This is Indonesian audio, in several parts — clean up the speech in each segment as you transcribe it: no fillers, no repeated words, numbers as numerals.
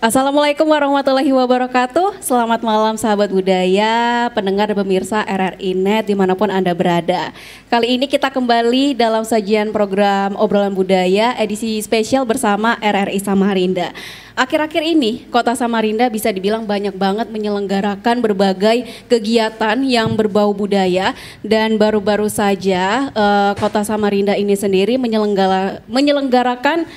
Assalamualaikum warahmatullahi wabarakatuh. Selamat malam sahabat budaya, pendengar dan pemirsa RRI Net dimanapun Anda berada. Kali ini kita kembali dalam sajian program Obrolan Budaya edisi spesial bersama RRI Samarinda. Akhir-akhir ini Kota Samarinda bisa dibilang banyak banget menyelenggarakan berbagai kegiatan yang berbau budaya. Dan baru-baru saja Kota Samarinda ini sendiri menyelenggarakan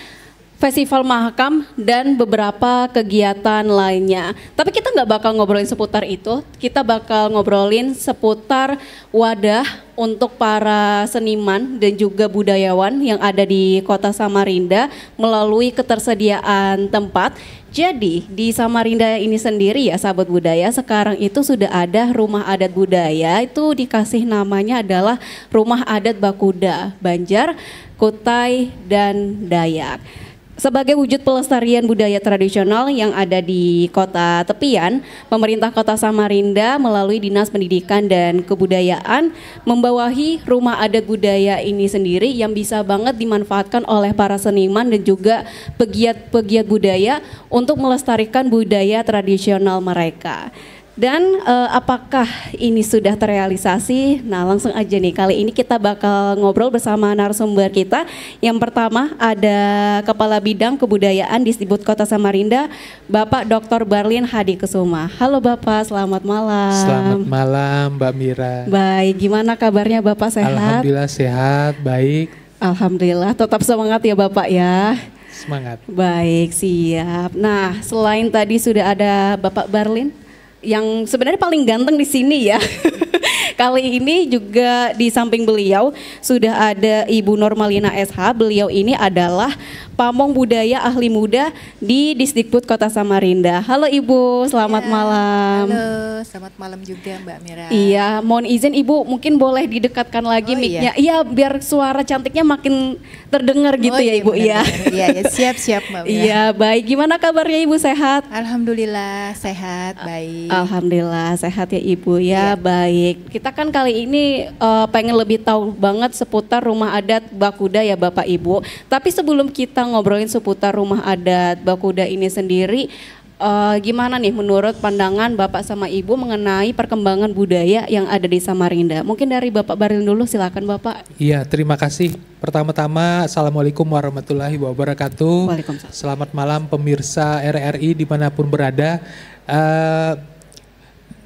Festival Mahakam dan beberapa kegiatan lainnya. Tapi kita nggak bakal ngobrolin seputar itu, kita bakal ngobrolin seputar wadah untuk para seniman dan juga budayawan yang ada di Kota Samarinda melalui ketersediaan tempat. Jadi di Samarinda ini sendiri ya sahabat budaya, sekarang itu sudah ada rumah adat budaya, itu dikasih namanya adalah Rumah Adat Bakuda, Banjar, Kutai, dan Dayak. Sebagai wujud pelestarian budaya tradisional yang ada di kota tepian, pemerintah Kota Samarinda melalui Dinas Pendidikan dan Kebudayaan membawahi rumah adat budaya ini sendiri yang bisa banget dimanfaatkan oleh para seniman dan juga pegiat-pegiat budaya untuk melestarikan budaya tradisional mereka. Dan apakah ini sudah terrealisasi? Nah langsung aja nih, kali ini kita bakal ngobrol bersama narasumber kita. Yang pertama ada Kepala Bidang Kebudayaan Disdikbud Kota Samarinda, Bapak Dr. Barlin Hadi Kusuma. Halo Bapak, selamat malam. Selamat malam Mbak Mira. Baik, gimana kabarnya Bapak, sehat? Alhamdulillah sehat, baik. Alhamdulillah, tetap semangat ya Bapak ya. Semangat. Baik, siap. Nah selain tadi sudah ada Bapak Barlin, yang sebenarnya paling ganteng di sini ya. Kali ini juga di samping beliau sudah ada Ibu Normalina SH. Beliau ini adalah pamong budaya ahli muda di Disdikbud Kota Samarinda. Halo Ibu, selamat malam. Halo, selamat malam juga Mbak Mira. Iya, mohon izin Ibu mungkin boleh didekatkan lagi mic-nya. Iya, biar suara cantiknya makin terdengar gitu ya Ibu. Iya, siap Mbak Mira. Iya, baik. Gimana kabarnya Ibu, sehat? Alhamdulillah sehat, baik. Alhamdulillah sehat ya Ibu ya, baik. Kita kan kali ini pengen lebih tahu banget seputar rumah adat Bakuda ya Bapak Ibu. Tapi sebelum kita ngobrolin seputar rumah adat Bakuda ini sendiri, gimana nih menurut pandangan Bapak sama Ibu mengenai perkembangan budaya yang ada di Samarinda? Mungkin dari Bapak Barlin dulu, silakan Bapak. Iya, terima kasih. Pertama-tama Assalamualaikum warahmatullahi wabarakatuh. Waalaikumsalam. Selamat malam pemirsa RRI dimanapun berada.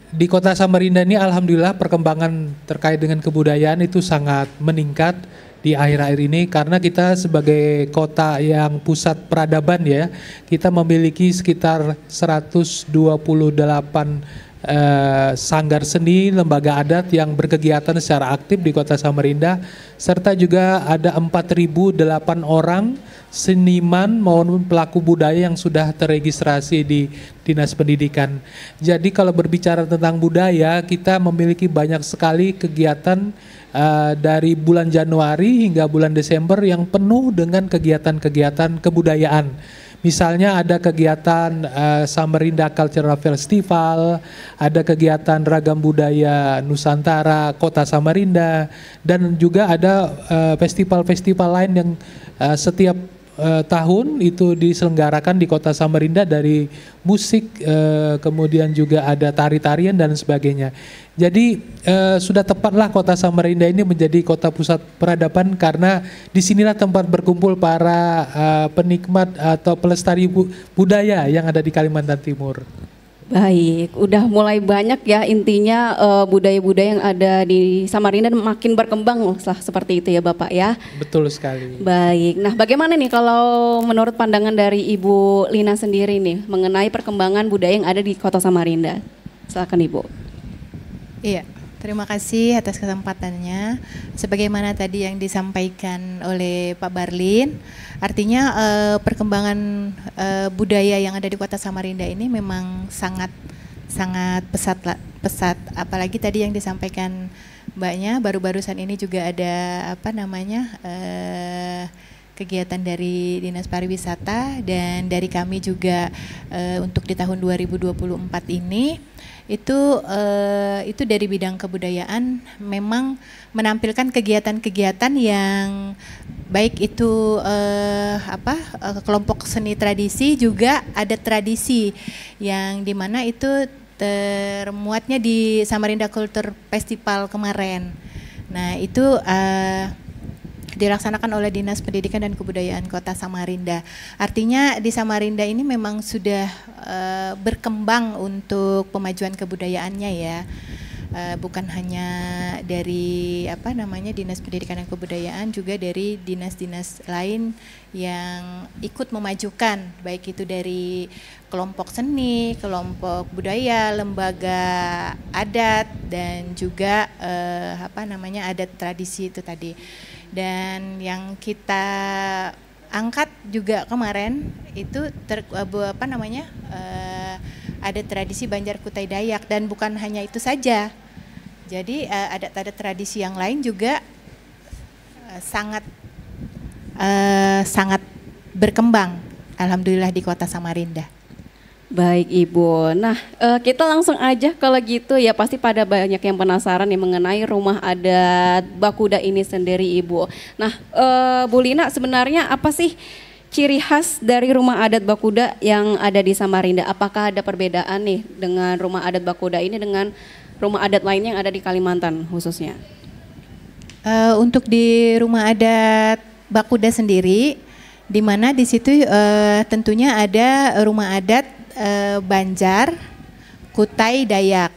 Di Kota Samarinda ini alhamdulillah perkembangan terkait dengan kebudayaan itu sangat meningkat di akhir-akhir ini, karena kita sebagai kota yang pusat peradaban ya, kita memiliki sekitar 128 sanggar seni, lembaga adat yang berkegiatan secara aktif di Kota Samarinda, serta juga ada 4.008 orang seniman maupun pelaku budaya yang sudah terregistrasi di Dinas Pendidikan. Jadi kalau berbicara tentang budaya, kita memiliki banyak sekali kegiatan dari bulan Januari hingga bulan Desember yang penuh dengan kegiatan-kegiatan kebudayaan. Misalnya ada kegiatan Samarinda Cultural Festival, ada kegiatan Ragam Budaya Nusantara Kota Samarinda, dan juga ada festival-festival lain yang setiap tahun itu diselenggarakan di Kota Samarinda, dari musik, kemudian juga ada tari-tarian dan sebagainya. Jadi sudah tepatlah Kota Samarinda ini menjadi kota pusat peradaban, karena disinilah tempat berkumpul para penikmat atau pelestari budaya yang ada di Kalimantan Timur. Baik, udah mulai banyak ya intinya budaya-budaya yang ada di Samarinda makin berkembang lah, seperti itu ya Bapak ya. Betul sekali. Baik, nah bagaimana nih kalau menurut pandangan dari Ibu Lina sendiri nih mengenai perkembangan budaya yang ada di Kota Samarinda? Silakan Ibu. Iya, terima kasih atas kesempatannya. Sebagaimana tadi yang disampaikan oleh Pak Barlin, artinya perkembangan budaya yang ada di Kota Samarinda ini memang sangat pesat. Apalagi tadi yang disampaikan Mbaknya, baru-barusan ini juga ada kegiatan dari Dinas Pariwisata dan dari kami juga untuk di tahun 2024 ini itu dari bidang kebudayaan memang menampilkan kegiatan-kegiatan yang baik itu kelompok seni tradisi, juga ada tradisi yang dimana itu termuatnya di Samarinda Culture Festival kemarin. Nah itu dilaksanakan oleh Dinas Pendidikan dan Kebudayaan Kota Samarinda. Artinya di Samarinda ini memang sudah berkembang untuk pemajuan kebudayaannya ya. Bukan hanya dari Dinas Pendidikan dan Kebudayaan, juga dari dinas-dinas lain yang ikut memajukan, baik itu dari kelompok seni, kelompok budaya, lembaga adat, dan juga adat tradisi itu tadi. Dan yang kita angkat juga kemarin itu ada tradisi Banjar Kutai Dayak, dan bukan hanya itu saja. Jadi ada tradisi yang lain juga sangat berkembang, alhamdulillah di Kota Samarinda. Baik Ibu, nah kita langsung aja kalau gitu ya, pasti pada banyak yang penasaran nih mengenai rumah adat Bakuda ini sendiri Ibu. Nah Bu Lina, sebenarnya apa sih ciri khas dari rumah adat Bakuda yang ada di Samarinda? Apakah ada perbedaan nih dengan rumah adat Bakuda ini dengan rumah adat lainnya yang ada di Kalimantan khususnya? Untuk di rumah adat Bakuda sendiri, di mana di situ tentunya ada rumah adat Banjar, Kutai, Dayak.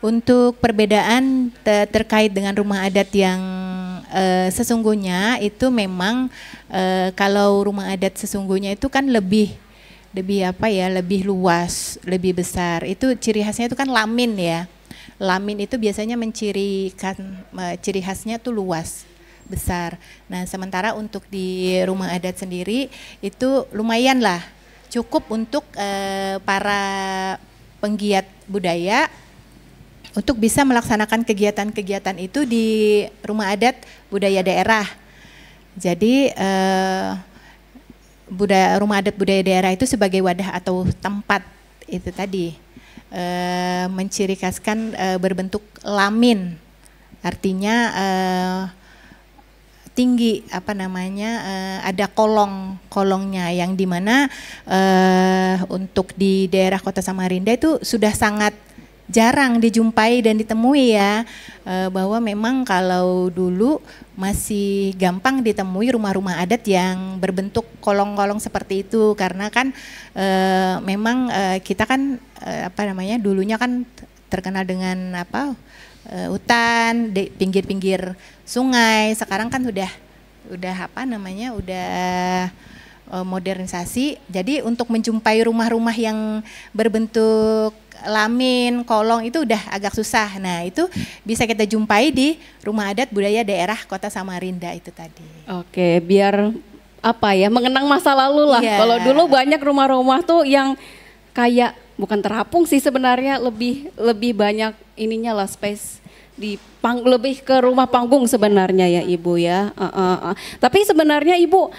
Untuk perbedaan terkait dengan rumah adat yang sesungguhnya itu memang kalau rumah adat sesungguhnya itu kan lebih luas, lebih besar. Itu ciri khasnya itu kan lamin ya. Lamin itu biasanya mencirikan ciri khasnya tuh luas, besar. Nah, sementara untuk di rumah adat sendiri itu lumayan lah, cukup untuk para penggiat budaya untuk bisa melaksanakan kegiatan-kegiatan itu di rumah adat budaya daerah. Jadi rumah adat budaya daerah itu sebagai wadah atau tempat itu tadi menciri khaskan berbentuk lamin, artinya tinggi ada kolongnya yang dimana untuk di daerah Kota Samarinda itu sudah sangat jarang dijumpai dan ditemui ya, bahwa memang kalau dulu masih gampang ditemui rumah-rumah adat yang berbentuk kolong-kolong seperti itu, karena kan memang kita kan dulunya kan terkenal dengan hutan di pinggir-pinggir sungai. Sekarang kan udah modernisasi. Jadi untuk menjumpai rumah-rumah yang berbentuk lamin, kolong itu udah agak susah. Nah, itu bisa kita jumpai di rumah adat budaya daerah Kota Samarinda itu tadi. Oke, biar mengenang masa lalu lah. Yeah. Kalau dulu banyak rumah-rumah tuh yang kayak bukan terapung sih sebenarnya, lebih banyak ininya lah, space di lebih ke rumah panggung sebenarnya ya Ibu ya. Tapi sebenarnya Ibu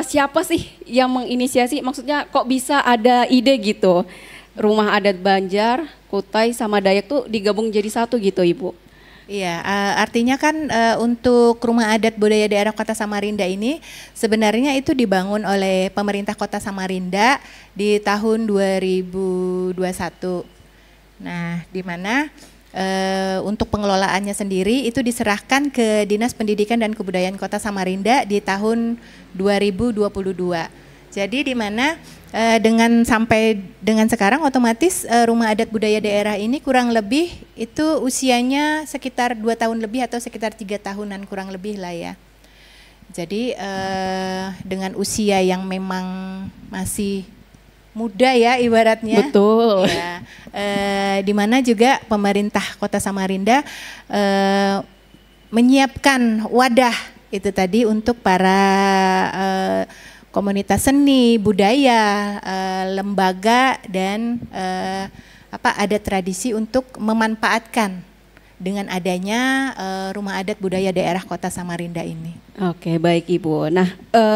siapa sih yang menginisiasi? Maksudnya kok bisa ada ide gitu, rumah adat Banjar, Kutai sama Dayak tuh digabung jadi satu gitu Ibu? Iya, artinya kan untuk rumah adat budaya daerah Kota Samarinda ini sebenarnya itu dibangun oleh pemerintah Kota Samarinda di tahun 2021. Nah, di mana untuk pengelolaannya sendiri itu diserahkan ke Dinas Pendidikan dan Kebudayaan Kota Samarinda di tahun 2022. Jadi di mana sampai dengan sekarang otomatis rumah adat budaya daerah ini kurang lebih itu usianya sekitar 2 tahun lebih atau sekitar 3 tahunan kurang lebih lah ya. Jadi dengan usia yang memang masih muda ya ibaratnya. Betul. Ya, di mana juga pemerintah Kota Samarinda menyiapkan wadah itu tadi untuk para komunitas seni, budaya, lembaga dan ada tradisi untuk memanfaatkan dengan adanya Rumah Adat Budaya Daerah Kota Samarinda ini. Oke, baik Ibu. Nah,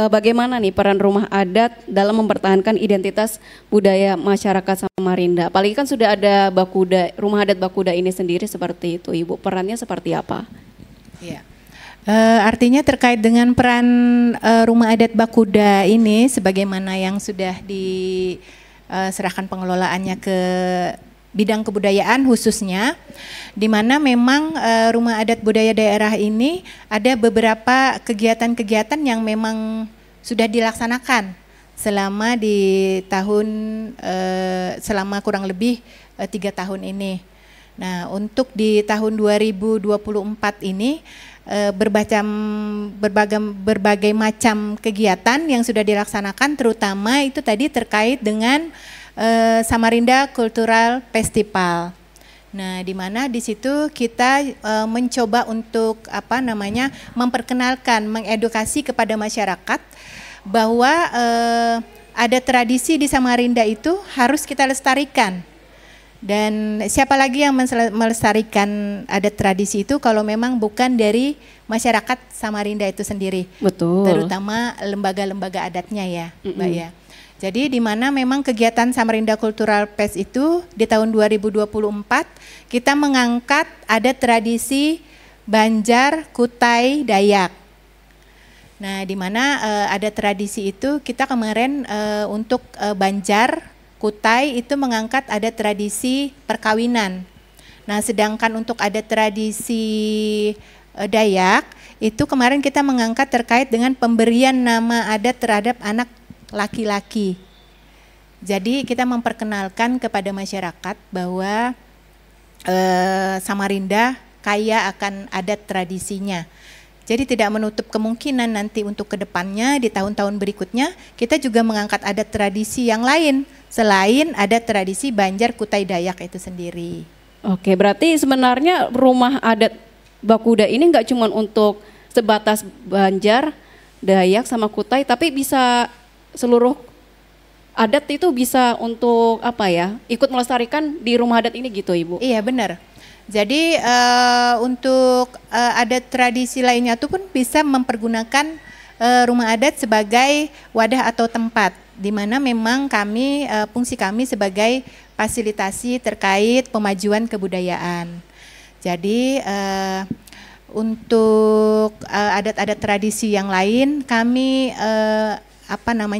bagaimana nih peran rumah adat dalam mempertahankan identitas budaya masyarakat Samarinda? Apalagi kan sudah ada Bakuda, rumah adat Bakuda ini sendiri seperti itu, Ibu. Perannya seperti apa? Iya. Artinya terkait dengan peran rumah adat Bakuda ini, sebagaimana yang sudah diserahkan pengelolaannya ke bidang kebudayaan khususnya, di mana memang rumah adat budaya daerah ini ada beberapa kegiatan-kegiatan yang memang sudah dilaksanakan selama di tahun selama kurang lebih 3 tahun ini. Nah, untuk di tahun 2024 ini berbagai macam kegiatan yang sudah dilaksanakan, terutama itu tadi terkait dengan Samarinda Cultural Festival. Nah, di mana di situ kita mencoba untuk memperkenalkan, mengedukasi kepada masyarakat bahwa ada tradisi di Samarinda itu harus kita lestarikan. Dan siapa lagi yang melestarikan adat tradisi itu kalau memang bukan dari masyarakat Samarinda itu sendiri. Betul. Terutama lembaga-lembaga adatnya ya, Mbak ya. Jadi di mana memang kegiatan Samarinda Cultural Fest itu di tahun 2024 kita mengangkat adat tradisi Banjar, Kutai, Dayak. Nah, di mana ada tradisi itu kita kemarin untuk Banjar, Kutai itu mengangkat ada tradisi perkawinan. Nah, sedangkan untuk ada tradisi Dayak itu kemarin kita mengangkat terkait dengan pemberian nama adat terhadap anak laki-laki. Jadi kita memperkenalkan kepada masyarakat bahwa Samarinda kaya akan adat tradisinya. Jadi tidak menutup kemungkinan nanti untuk kedepannya di tahun-tahun berikutnya kita juga mengangkat adat tradisi yang lain selain adat tradisi Banjar, Kutai, Dayak itu sendiri. Oke, berarti sebenarnya rumah adat Bakuda ini nggak cuma untuk sebatas Banjar, Dayak sama Kutai, tapi bisa seluruh adat itu bisa untuk ikut melestarikan di rumah adat ini gitu, Ibu? Iya, benar. Jadi untuk adat tradisi lainnya itu pun bisa mempergunakan rumah adat sebagai wadah atau tempat di mana memang kami fungsi kami sebagai fasilitasi terkait pemajuan kebudayaan. Jadi untuk adat-adat tradisi yang lain kami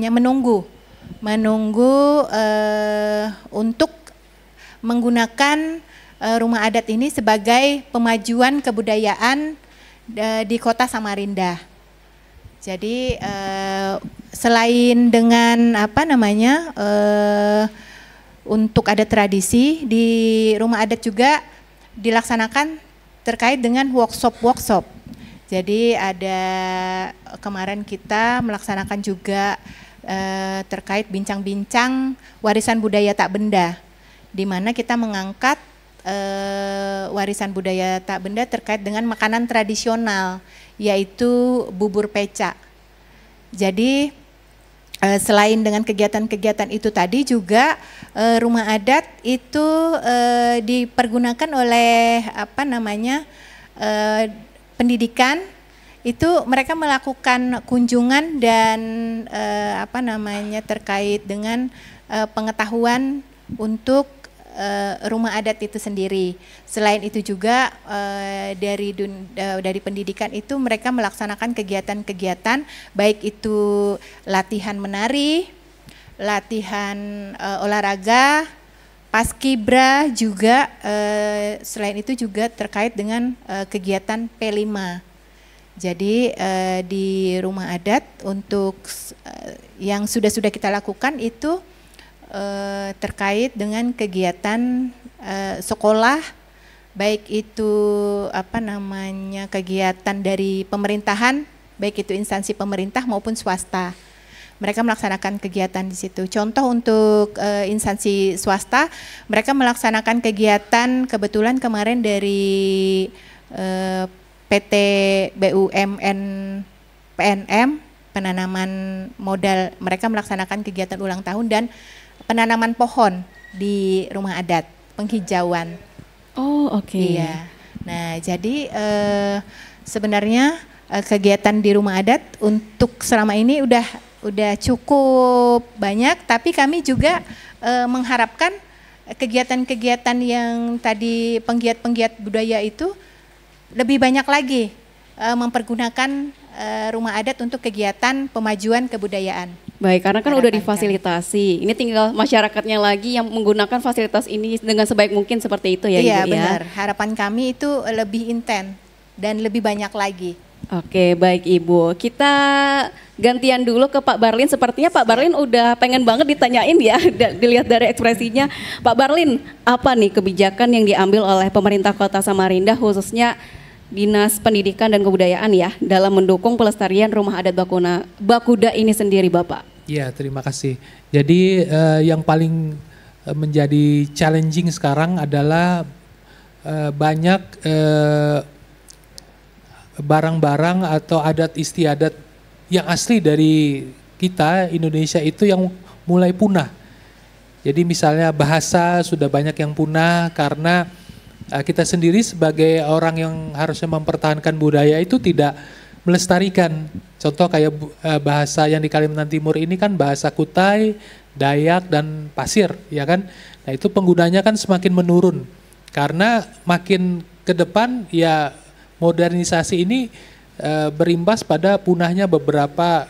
menunggu untuk menggunakan rumah adat ini sebagai pemajuan kebudayaan di Kota Samarinda. Jadi selain dengan untuk adat tradisi di rumah adat juga dilaksanakan terkait dengan workshop. Jadi ada kemarin kita melaksanakan juga terkait bincang-bincang warisan budaya tak benda, di mana kita mengangkat warisan budaya tak benda terkait dengan makanan tradisional, yaitu bubur peca. Jadi selain dengan kegiatan-kegiatan itu tadi juga rumah adat itu dipergunakan oleh pendidikan. Itu mereka melakukan kunjungan dan terkait dengan pengetahuan untuk rumah adat itu sendiri. Selain itu juga dari pendidikan itu mereka melaksanakan kegiatan-kegiatan baik itu latihan menari, latihan olahraga, paskibra juga. Selain itu juga terkait dengan kegiatan P5. Jadi di rumah adat untuk yang sudah kita lakukan itu terkait dengan kegiatan sekolah, baik itu kegiatan dari pemerintahan, baik itu instansi pemerintah maupun swasta. Mereka melaksanakan kegiatan di situ. Contoh untuk instansi swasta, mereka melaksanakan kegiatan kebetulan kemarin dari PT BUMN PNM, penanaman modal. Mereka melaksanakan kegiatan ulang tahun dan penanaman pohon di rumah adat, penghijauan. Oh, oke. Iya. Nah, jadi sebenarnya kegiatan di rumah adat untuk selama ini udah cukup banyak, tapi kami juga mengharapkan kegiatan-kegiatan yang tadi penggiat-penggiat budaya itu lebih banyak lagi mempergunakan rumah adat untuk kegiatan pemajuan kebudayaan. Baik, karena kan udah difasilitasi. Ini tinggal masyarakatnya lagi yang menggunakan fasilitas ini dengan sebaik mungkin seperti itu ya, Iya, Ibu benar. ya. Harapan kami itu lebih intens dan lebih banyak lagi. Oke, baik Ibu. Kita gantian dulu ke Pak Barlin. Sepertinya Pak Barlin udah pengen banget ditanyain ya, dilihat dari ekspresinya. Pak Barlin, apa nih kebijakan yang diambil oleh pemerintah Kota Samarinda khususnya Dinas Pendidikan dan Kebudayaan ya dalam mendukung pelestarian rumah adat Bakuda ini sendiri, Bapak? Ya, terima kasih. Jadi yang paling menjadi challenging sekarang adalah banyak barang-barang atau adat istiadat yang asli dari kita Indonesia itu yang mulai punah. Jadi misalnya bahasa sudah banyak yang punah karena kita sendiri sebagai orang yang harusnya mempertahankan budaya itu tidak melestarikan. Contoh kayak bahasa yang di Kalimantan Timur ini kan bahasa Kutai, Dayak dan Pasir, ya kan? Nah itu penggunanya kan semakin menurun karena makin ke depan ya modernisasi ini berimbas pada punahnya beberapa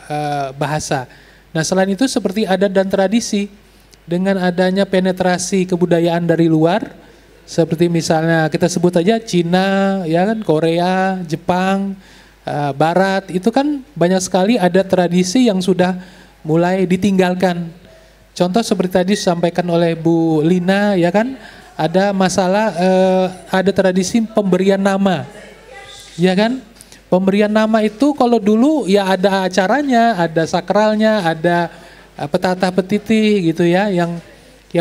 bahasa. Nah selain itu seperti adat dan tradisi dengan adanya penetrasi kebudayaan dari luar. Seperti misalnya kita sebut aja Cina, ya kan, Korea, Jepang, Barat, itu kan banyak sekali ada tradisi yang sudah mulai ditinggalkan. Contoh seperti tadi disampaikan oleh Bu Lina, ya kan, ada masalah ada tradisi pemberian nama, ya kan. Pemberian nama itu kalau dulu ya ada acaranya, ada sakralnya, ada petata petiti gitu ya, yang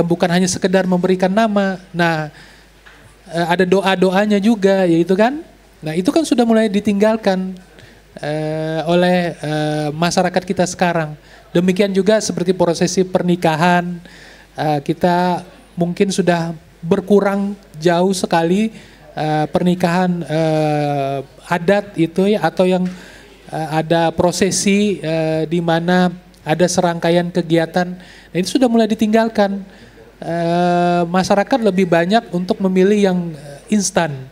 bukan hanya sekedar memberikan nama. Nah, ada doa-doanya juga, yaitu kan. Nah, itu kan sudah mulai ditinggalkan oleh masyarakat kita sekarang. Demikian juga seperti prosesi pernikahan, kita mungkin sudah berkurang jauh sekali pernikahan adat itu ya, atau yang ada prosesi di mana ada serangkaian kegiatan. Nah, itu sudah mulai ditinggalkan. Masyarakat lebih banyak untuk memilih yang instan,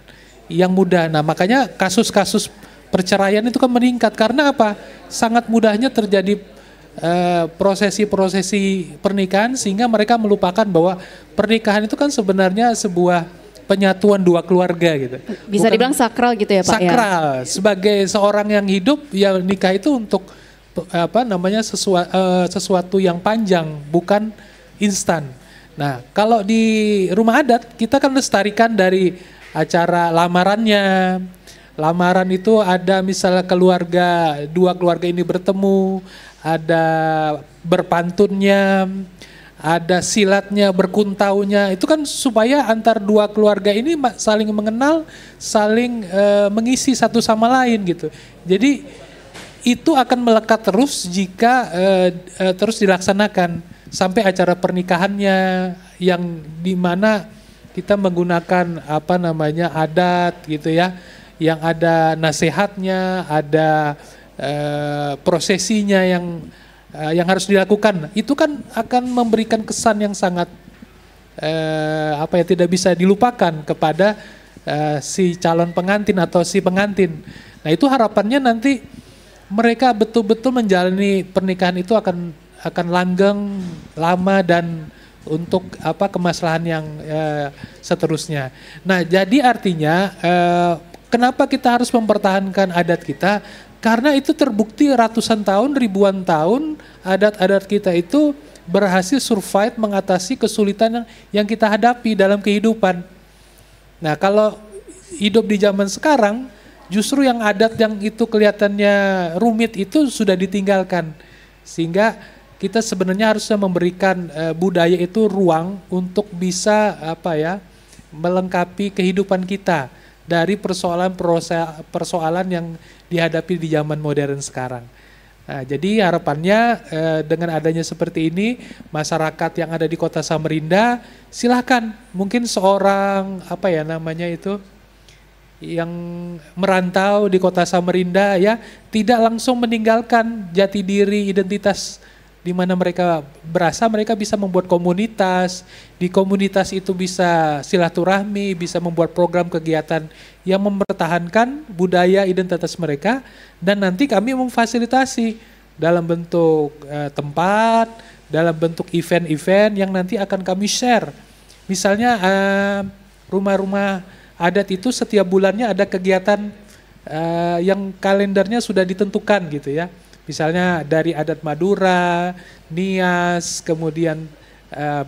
yang mudah. Nah makanya kasus-kasus perceraian itu kan meningkat karena apa? Sangat mudahnya terjadi prosesi-prosesi pernikahan sehingga mereka melupakan bahwa pernikahan itu kan sebenarnya sebuah penyatuan dua keluarga gitu. Bisa dibilang sakral gitu ya Pak? Sakral. Ya? Sebagai seorang yang hidup ya nikah itu untuk sesuatu yang panjang, bukan instan. Nah, kalau di rumah adat kita kan lestarikan dari acara lamarannya. Lamaran itu ada misalnya dua keluarga ini bertemu, ada berpantunnya, ada silatnya, berkuntaunya. Itu kan supaya antar dua keluarga ini saling mengenal, saling mengisi satu sama lain gitu. Jadi itu akan melekat terus jika terus dilaksanakan. Sampai acara pernikahannya yang dimana kita menggunakan adat gitu ya, yang ada nasihatnya, ada prosesinya yang harus dilakukan. Itu kan akan memberikan kesan yang sangat tidak bisa dilupakan kepada si calon pengantin atau si pengantin. Nah itu harapannya nanti mereka betul-betul menjalani pernikahan itu akan langgeng, lama dan untuk kemaslahan yang seterusnya. Nah, jadi artinya kenapa kita harus mempertahankan adat kita? Karena itu terbukti ratusan tahun, ribuan tahun adat-adat kita itu berhasil survive mengatasi kesulitan yang kita hadapi dalam kehidupan. Nah, kalau hidup di zaman sekarang, justru yang adat yang itu kelihatannya rumit itu sudah ditinggalkan. Sehingga kita sebenarnya harusnya memberikan budaya itu ruang untuk bisa melengkapi kehidupan kita dari persoalan yang dihadapi di zaman modern sekarang. Nah, jadi harapannya dengan adanya seperti ini, masyarakat yang ada di Kota Samarinda, silakan mungkin seorang yang merantau di kota Samarinda ya tidak langsung meninggalkan jati diri identitas di mana mereka berasal, mereka bisa membuat komunitas, di komunitas itu bisa silaturahmi, bisa membuat program kegiatan yang mempertahankan budaya identitas mereka, dan nanti kami memfasilitasi dalam bentuk tempat, dalam bentuk event-event yang nanti akan kami share. Misalnya rumah-rumah adat itu setiap bulannya ada kegiatan yang kalendernya sudah ditentukan gitu ya. Misalnya dari adat Madura, Nias, kemudian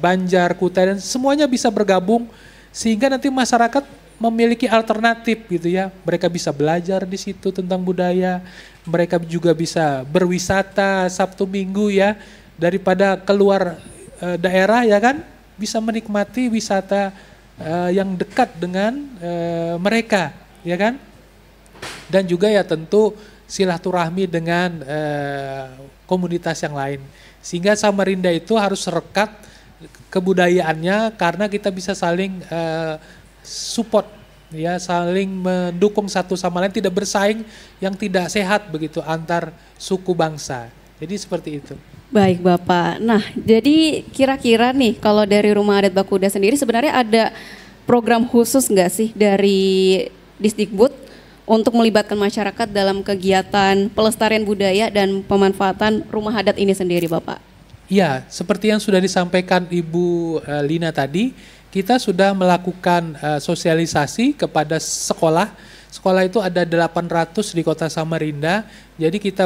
Banjar, Kutai, dan semuanya bisa bergabung sehingga nanti masyarakat memiliki alternatif gitu ya. Mereka bisa belajar di situ tentang budaya, mereka juga bisa berwisata Sabtu Minggu ya, daripada keluar daerah ya kan, bisa menikmati wisata yang dekat dengan mereka ya kan. Dan juga ya tentu silaturahmi dengan komunitas yang lain. Sehingga Samarinda itu harus rekat kebudayaannya karena kita bisa saling support ya, saling mendukung satu sama lain, tidak bersaing yang tidak sehat begitu antar suku bangsa. Jadi seperti itu. Baik Bapak. Nah, jadi kira-kira nih kalau dari Rumah Adat Bakuda sendiri sebenarnya ada program khusus nggak sih dari Disdikbud untuk melibatkan masyarakat dalam kegiatan pelestarian budaya dan pemanfaatan rumah adat ini sendiri, Bapak? Iya, seperti yang sudah disampaikan Ibu Lina tadi, kita sudah melakukan sosialisasi kepada sekolah. Sekolah itu ada 800 di kota Samarinda, jadi kita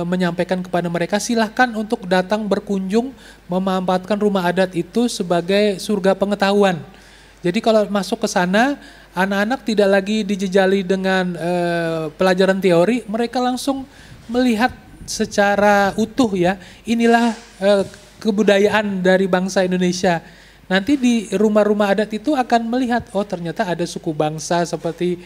menyampaikan kepada mereka silahkan untuk datang berkunjung memanfaatkan rumah adat itu sebagai surga pengetahuan. Jadi kalau masuk ke sana, anak-anak tidak lagi dijejali dengan pelajaran teori, mereka langsung melihat secara utuh ya, inilah kebudayaan dari bangsa Indonesia. Nanti di rumah-rumah adat itu akan melihat, oh ternyata ada suku bangsa seperti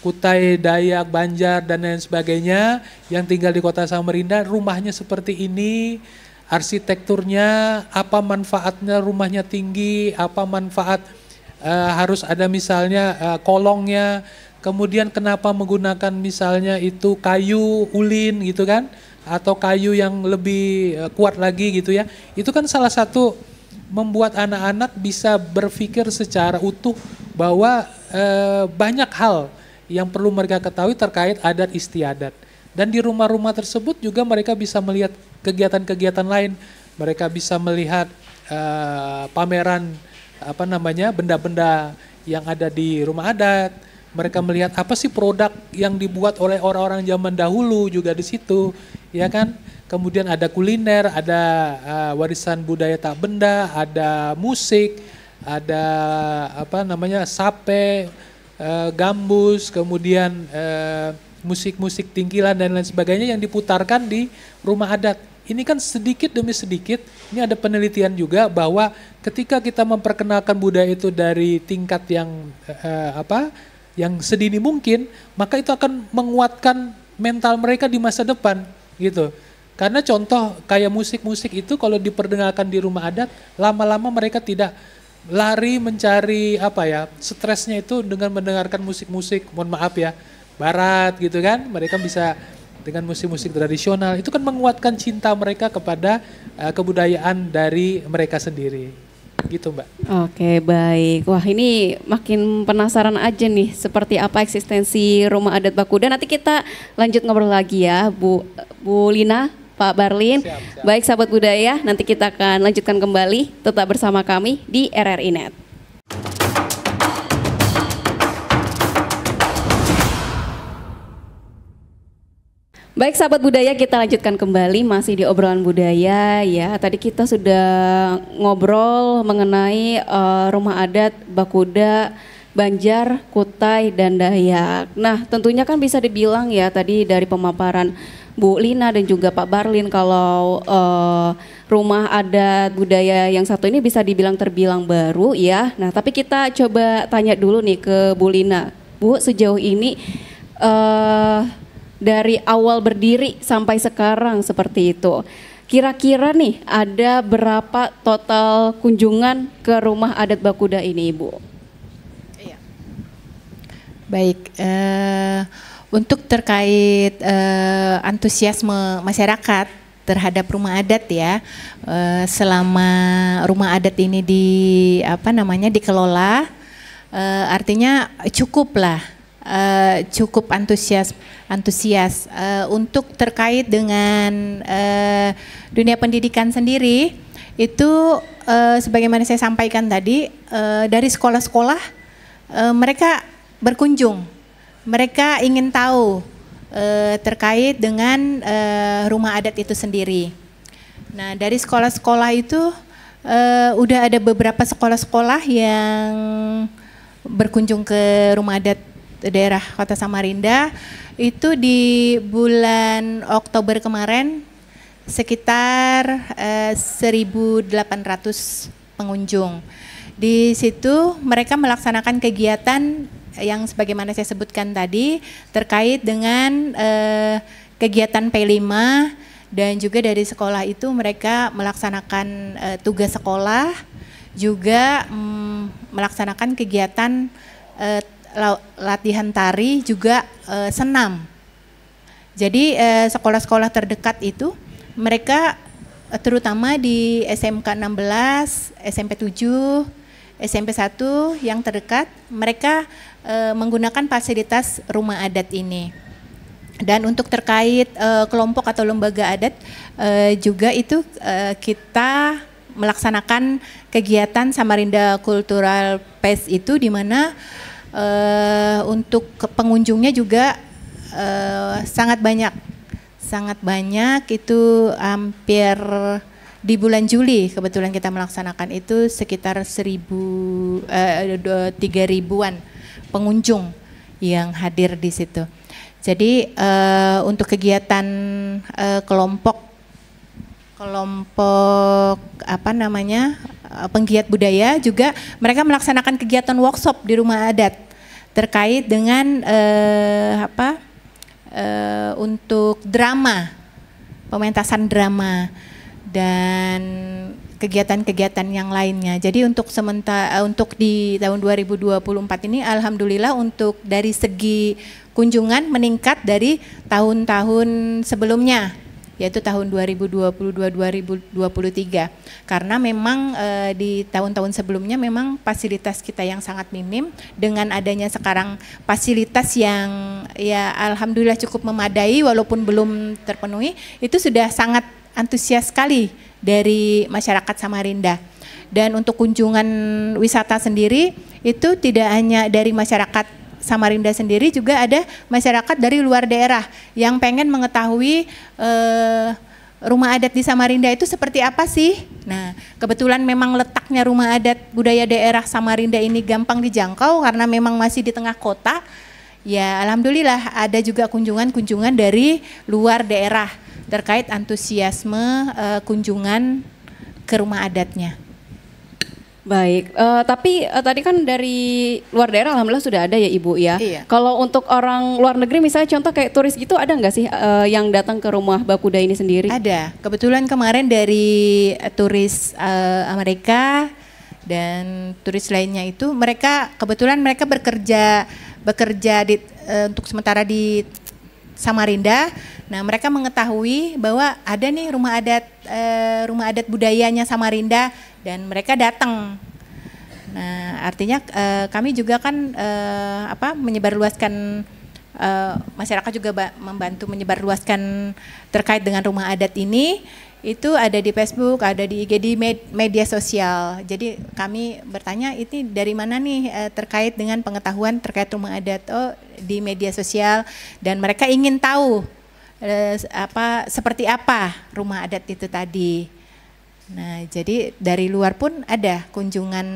Kutai, Dayak, Banjar, dan lain sebagainya yang tinggal di kota Samarinda, rumahnya seperti ini, arsitekturnya, apa manfaatnya rumahnya tinggi, apa manfaat harus ada misalnya kolongnya, kemudian kenapa menggunakan misalnya itu kayu ulin gitu kan, atau kayu yang lebih kuat lagi gitu ya. Itu kan salah satu membuat anak-anak bisa berpikir secara utuh bahwa banyak hal yang perlu mereka ketahui terkait adat istiadat. Dan di rumah-rumah tersebut juga mereka bisa melihat kegiatan-kegiatan lain. Mereka bisa melihat pameran benda-benda yang ada di rumah adat. Mereka melihat apa sih produk yang dibuat oleh orang-orang zaman dahulu juga di situ, ya kan? Kemudian ada kuliner, ada warisan budaya tak benda, ada musik, ada sape, gambus, kemudian musik-musik tingkilan dan lain sebagainya yang diputarkan di rumah adat. Ini kan sedikit demi sedikit, ini ada penelitian juga bahwa ketika kita memperkenalkan budaya itu dari tingkat yang sedini mungkin, maka itu akan menguatkan mental mereka di masa depan gitu. Karena contoh kayak musik-musik itu kalau diperdengarkan di rumah adat, lama-lama mereka tidak lari mencari stresnya itu dengan mendengarkan musik-musik, mohon maaf ya, barat gitu kan, mereka bisa dengan musik-musik tradisional, itu kan menguatkan cinta mereka kepada kebudayaan dari mereka sendiri. Gitu Mbak. Oke, baik. Wah, ini makin penasaran aja nih seperti apa eksistensi Rumah Adat Bakuda. Nanti kita lanjut ngobrol lagi ya, Bu Lina, Pak Barlin. Siap. Baik sahabat budaya, nanti kita akan lanjutkan kembali, tetap bersama kami di RRI Net. Baik sahabat budaya, kita lanjutkan kembali masih di obrolan budaya ya. Tadi kita sudah ngobrol mengenai rumah adat Bakuda, Banjar, Kutai, dan Dayak. Nah tentunya kan bisa dibilang ya tadi dari pemaparan Bu Lina dan juga Pak Barlin kalau rumah adat budaya yang satu ini bisa dibilang terbilang baru ya. Nah tapi kita coba tanya dulu nih ke Bu Lina. Bu, sejauh ini dari awal berdiri sampai sekarang seperti itu, kira-kira nih ada berapa total kunjungan ke Rumah Adat Bakuda ini, Ibu? Iya. Baik, untuk terkait antusiasme masyarakat terhadap rumah adat ya, selama rumah adat ini dikelola, artinya cukup antusias untuk terkait dengan dunia pendidikan sendiri itu sebagaimana saya sampaikan tadi, dari sekolah-sekolah mereka berkunjung, mereka ingin tahu terkait dengan rumah adat itu sendiri. Nah, dari sekolah-sekolah itu udah ada beberapa sekolah-sekolah yang berkunjung ke rumah adat daerah Kota Samarinda. Itu di bulan Oktober kemarin sekitar 1.800 pengunjung. Di situ mereka melaksanakan kegiatan yang sebagaimana saya sebutkan tadi terkait dengan kegiatan P5, dan juga dari sekolah itu mereka melaksanakan tugas sekolah, juga melaksanakan kegiatan latihan tari, juga senam. Jadi sekolah-sekolah terdekat itu mereka terutama di SMK 16, SMP 7, SMP 1 yang terdekat, mereka menggunakan fasilitas rumah adat ini. Dan untuk terkait kelompok atau lembaga adat juga itu kita melaksanakan kegiatan Samarinda Cultural Fest itu, di mana untuk pengunjungnya juga sangat banyak, itu hampir di bulan Juli kebetulan kita melaksanakan itu sekitar 3.000-an pengunjung yang hadir di situ. Jadi untuk kegiatan kelompok penggiat budaya juga mereka melaksanakan kegiatan workshop di rumah adat terkait dengan untuk drama, pementasan drama dan kegiatan-kegiatan yang lainnya. Jadi untuk di tahun 2024 ini alhamdulillah untuk dari segi kunjungan meningkat dari tahun-tahun sebelumnya, yaitu tahun 2022-2023. Karena memang di tahun-tahun sebelumnya memang fasilitas kita yang sangat minim, dengan adanya sekarang fasilitas yang ya alhamdulillah cukup memadai walaupun belum terpenuhi, itu sudah sangat antusias sekali dari masyarakat Samarinda. Dan untuk kunjungan wisata sendiri itu tidak hanya dari masyarakat Samarinda sendiri, juga ada masyarakat dari luar daerah yang pengen mengetahui rumah adat di Samarinda itu seperti apa sih. Nah, kebetulan memang letaknya rumah adat budaya daerah Samarinda ini gampang dijangkau karena memang masih di tengah kota. Ya alhamdulillah ada juga kunjungan dari luar daerah terkait antusiasme kunjungan ke rumah adatnya. Baik, tapi tadi kan dari luar daerah alhamdulillah sudah ada ya Ibu ya. Iya. Kalau untuk orang luar negeri misalnya contoh kayak turis gitu, ada nggak sih yang datang ke rumah Bakuda ini sendiri? Ada, kebetulan kemarin dari turis Amerika dan turis lainnya itu mereka kebetulan bekerja untuk sementara di Samarinda. Nah, mereka mengetahui bahwa ada nih rumah adat budayanya Samarinda dan mereka datang. Nah, artinya kami juga kan menyebarluaskan, masyarakat juga membantu menyebarluaskan terkait dengan rumah adat ini. Itu ada di Facebook, ada di IG, di media sosial. Jadi kami bertanya ini dari mana nih terkait dengan pengetahuan terkait rumah adat. Oh, di media sosial, dan mereka ingin tahu seperti apa rumah adat itu tadi. Nah, jadi dari luar pun ada kunjungan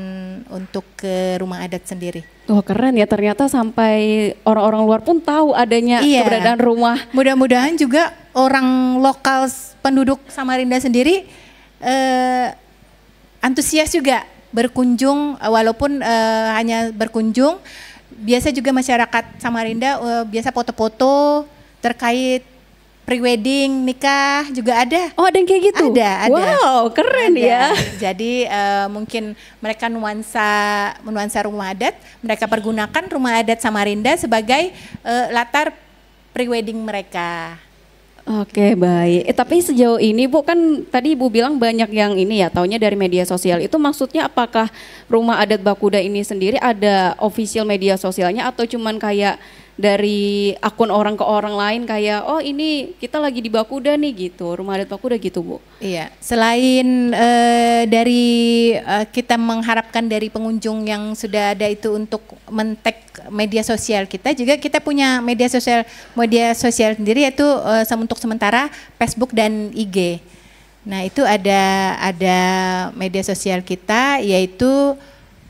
untuk ke rumah adat sendiri. Oh, keren ya, ternyata sampai orang-orang luar pun tahu adanya keberadaan rumah. Mudah-mudahan juga orang lokal penduduk Samarinda sendiri antusias juga berkunjung, walaupun hanya berkunjung. Biasa juga masyarakat Samarinda biasa foto-foto terkait prewedding, nikah juga ada. Oh, ada yang kayak gitu? Ada. Wow, keren Ada. ya. Jadi mungkin mereka nuansa rumah adat, mereka pergunakan rumah adat Samarinda sebagai latar prewedding mereka. Oke, baik. Tapi sejauh ini Bu, kan tadi Ibu bilang banyak yang ini ya, taunya dari media sosial. Itu maksudnya apakah rumah adat Bakuda ini sendiri ada official media sosialnya atau cuman kayak dari akun orang ke orang lain kayak oh ini kita lagi di Bakuda nih gitu, rumah adat Bakuda gitu Bu? Iya, selain dari kita mengharapkan dari pengunjung yang sudah ada itu untuk men-tag media sosial kita, juga kita punya media sosial sendiri yaitu untuk sementara Facebook dan IG. Nah itu ada media sosial kita yaitu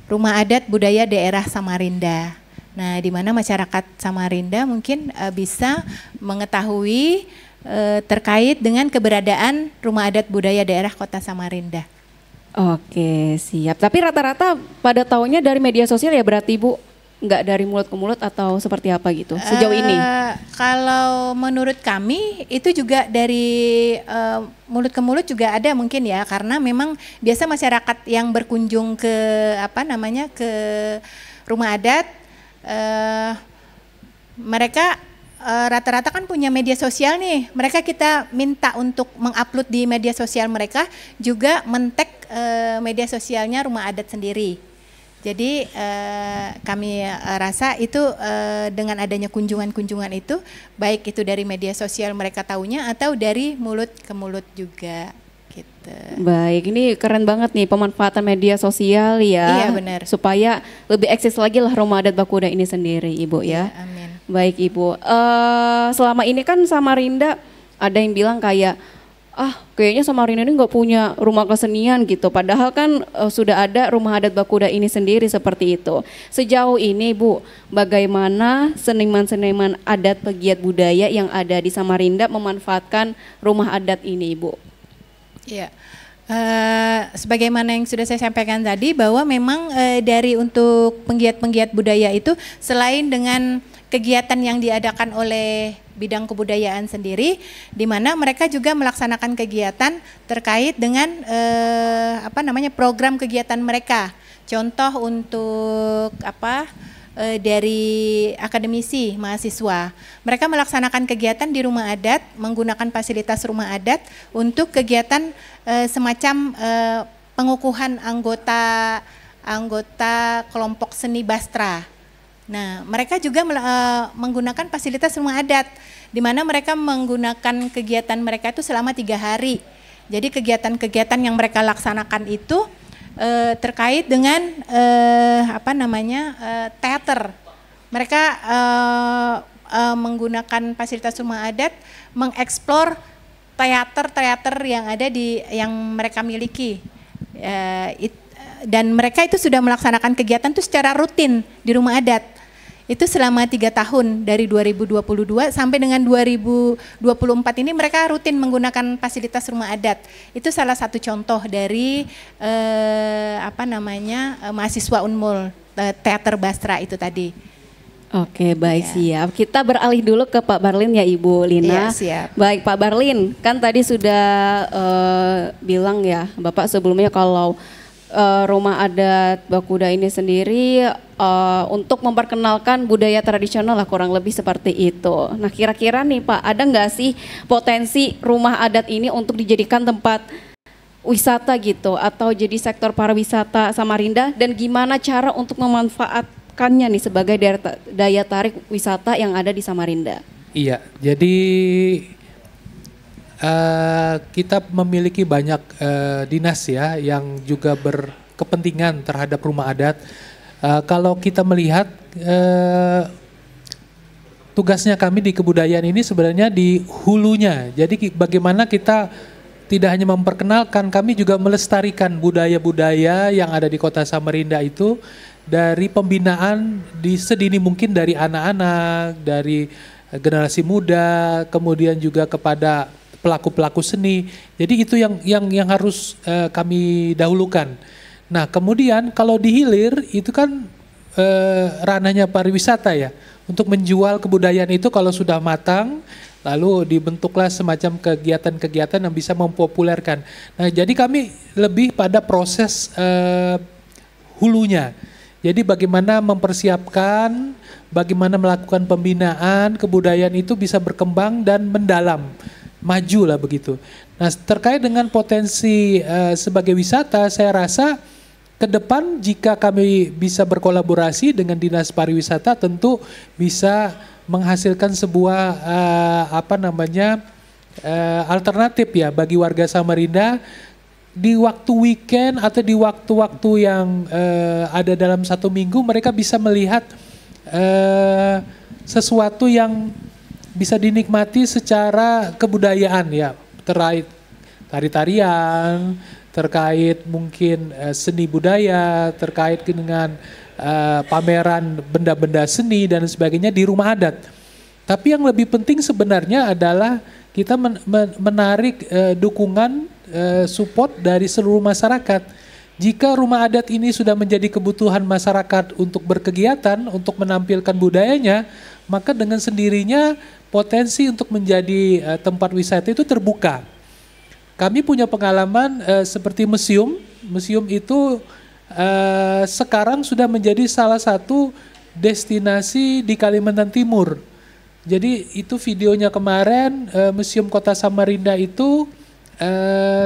Rumah Adat Budaya Daerah Samarinda. Nah, di mana masyarakat Samarinda mungkin bisa mengetahui terkait dengan keberadaan Rumah Adat Budaya Daerah Kota Samarinda. Oke, siap. Tapi rata-rata pada taunya dari media sosial ya berarti Bu, nggak dari mulut ke mulut atau seperti apa gitu sejauh ini? Kalau menurut kami itu juga dari mulut ke mulut juga ada mungkin ya, karena memang biasa masyarakat yang berkunjung ke ke rumah adat mereka rata-rata kan punya media sosial nih. Mereka kita minta untuk mengupload di media sosial mereka, juga men-tag media sosialnya rumah adat sendiri. Jadi kami rasa itu dengan adanya kunjungan-kunjungan itu, baik itu dari media sosial mereka taunya atau dari mulut ke mulut juga. Gitu. Baik, ini keren banget nih pemanfaatan media sosial ya. Iya benar. Supaya lebih eksis lagi lah rumah adat Bakuda ini sendiri Ibu ya. Iya, amin. Baik Ibu, selama ini kan Samarinda ada yang bilang kayak kayaknya Samarinda ini nggak punya rumah kesenian gitu. Padahal kan sudah ada rumah adat Bakuda ini sendiri seperti itu. Sejauh ini Bu, bagaimana seniman-seniman adat pegiat budaya yang ada di Samarinda memanfaatkan rumah adat ini Bu? Ya, sebagaimana yang sudah saya sampaikan tadi bahwa memang dari untuk penggiat-penggiat budaya itu selain dengan kegiatan yang diadakan oleh bidang kebudayaan sendiri, di mana mereka juga melaksanakan kegiatan terkait dengan program kegiatan mereka. Contoh untuk dari akademisi mahasiswa, mereka melaksanakan kegiatan di rumah adat menggunakan fasilitas rumah adat untuk kegiatan semacam pengukuhan anggota kelompok seni Bastra. Nah, mereka juga menggunakan fasilitas rumah adat, di mana mereka menggunakan kegiatan mereka itu selama 3 hari. Jadi kegiatan-kegiatan yang mereka laksanakan itu terkait dengan teater. Mereka menggunakan fasilitas rumah adat mengeksplor teater yang ada yang mereka miliki. Dan mereka itu sudah melaksanakan kegiatan itu secara rutin di rumah adat. Itu selama 3 tahun dari 2022 sampai dengan 2024 ini mereka rutin menggunakan fasilitas rumah adat. Itu salah satu contoh dari mahasiswa Unmul teater Bastra itu tadi. Oke, baik, siap. Kita beralih dulu ke Pak Barlin ya Ibu Lina. Iya, siap. Baik Pak Barlin, kan tadi sudah bilang ya Bapak sebelumnya kalau rumah adat Bakuda ini sendiri untuk memperkenalkan budaya tradisional lah, kurang lebih seperti itu. Nah kira-kira nih Pak, ada nggak sih potensi rumah adat ini untuk dijadikan tempat wisata gitu atau jadi sektor pariwisata Samarinda, dan gimana cara untuk memanfaatkannya nih sebagai daya tarik wisata yang ada di Samarinda? Iya, jadi kita memiliki banyak dinas ya yang juga berkepentingan terhadap rumah adat. Kalau kita melihat tugasnya kami di kebudayaan ini sebenarnya di hulunya. Jadi bagaimana kita tidak hanya memperkenalkan, kami juga melestarikan budaya-budaya yang ada di Kota Samarinda itu dari pembinaan di sedini mungkin dari anak-anak, dari generasi muda, kemudian juga kepada pelaku-pelaku seni. Jadi itu yang harus kami dahulukan. Nah kemudian kalau di hilir itu kan ranahnya pariwisata ya. Untuk menjual kebudayaan itu kalau sudah matang, Lalu dibentuklah semacam kegiatan-kegiatan yang bisa mempopulerkan. Nah, jadi kami lebih pada proses hulunya. Jadi bagaimana mempersiapkan, bagaimana melakukan pembinaan, kebudayaan itu bisa berkembang dan mendalam, maju lah begitu. Nah, terkait dengan potensi sebagai wisata, saya rasa ke depan jika kami bisa berkolaborasi dengan Dinas Pariwisata tentu bisa menghasilkan sebuah alternatif ya bagi warga Samarinda di waktu weekend atau di waktu-waktu yang ada dalam satu minggu mereka bisa melihat sesuatu yang bisa dinikmati secara kebudayaan ya, terkait tari-tarian, terkait mungkin seni budaya, terkait dengan pameran benda-benda seni dan sebagainya di rumah adat. Tapi yang lebih penting sebenarnya adalah kita menarik dukungan support dari seluruh masyarakat. Jika rumah adat ini sudah menjadi kebutuhan masyarakat untuk berkegiatan, untuk menampilkan budayanya, maka dengan sendirinya potensi untuk menjadi tempat wisata itu terbuka. Kami punya pengalaman seperti museum. Museum itu sekarang sudah menjadi salah satu destinasi di Kalimantan Timur. Jadi itu videonya kemarin Museum Kota Samarinda itu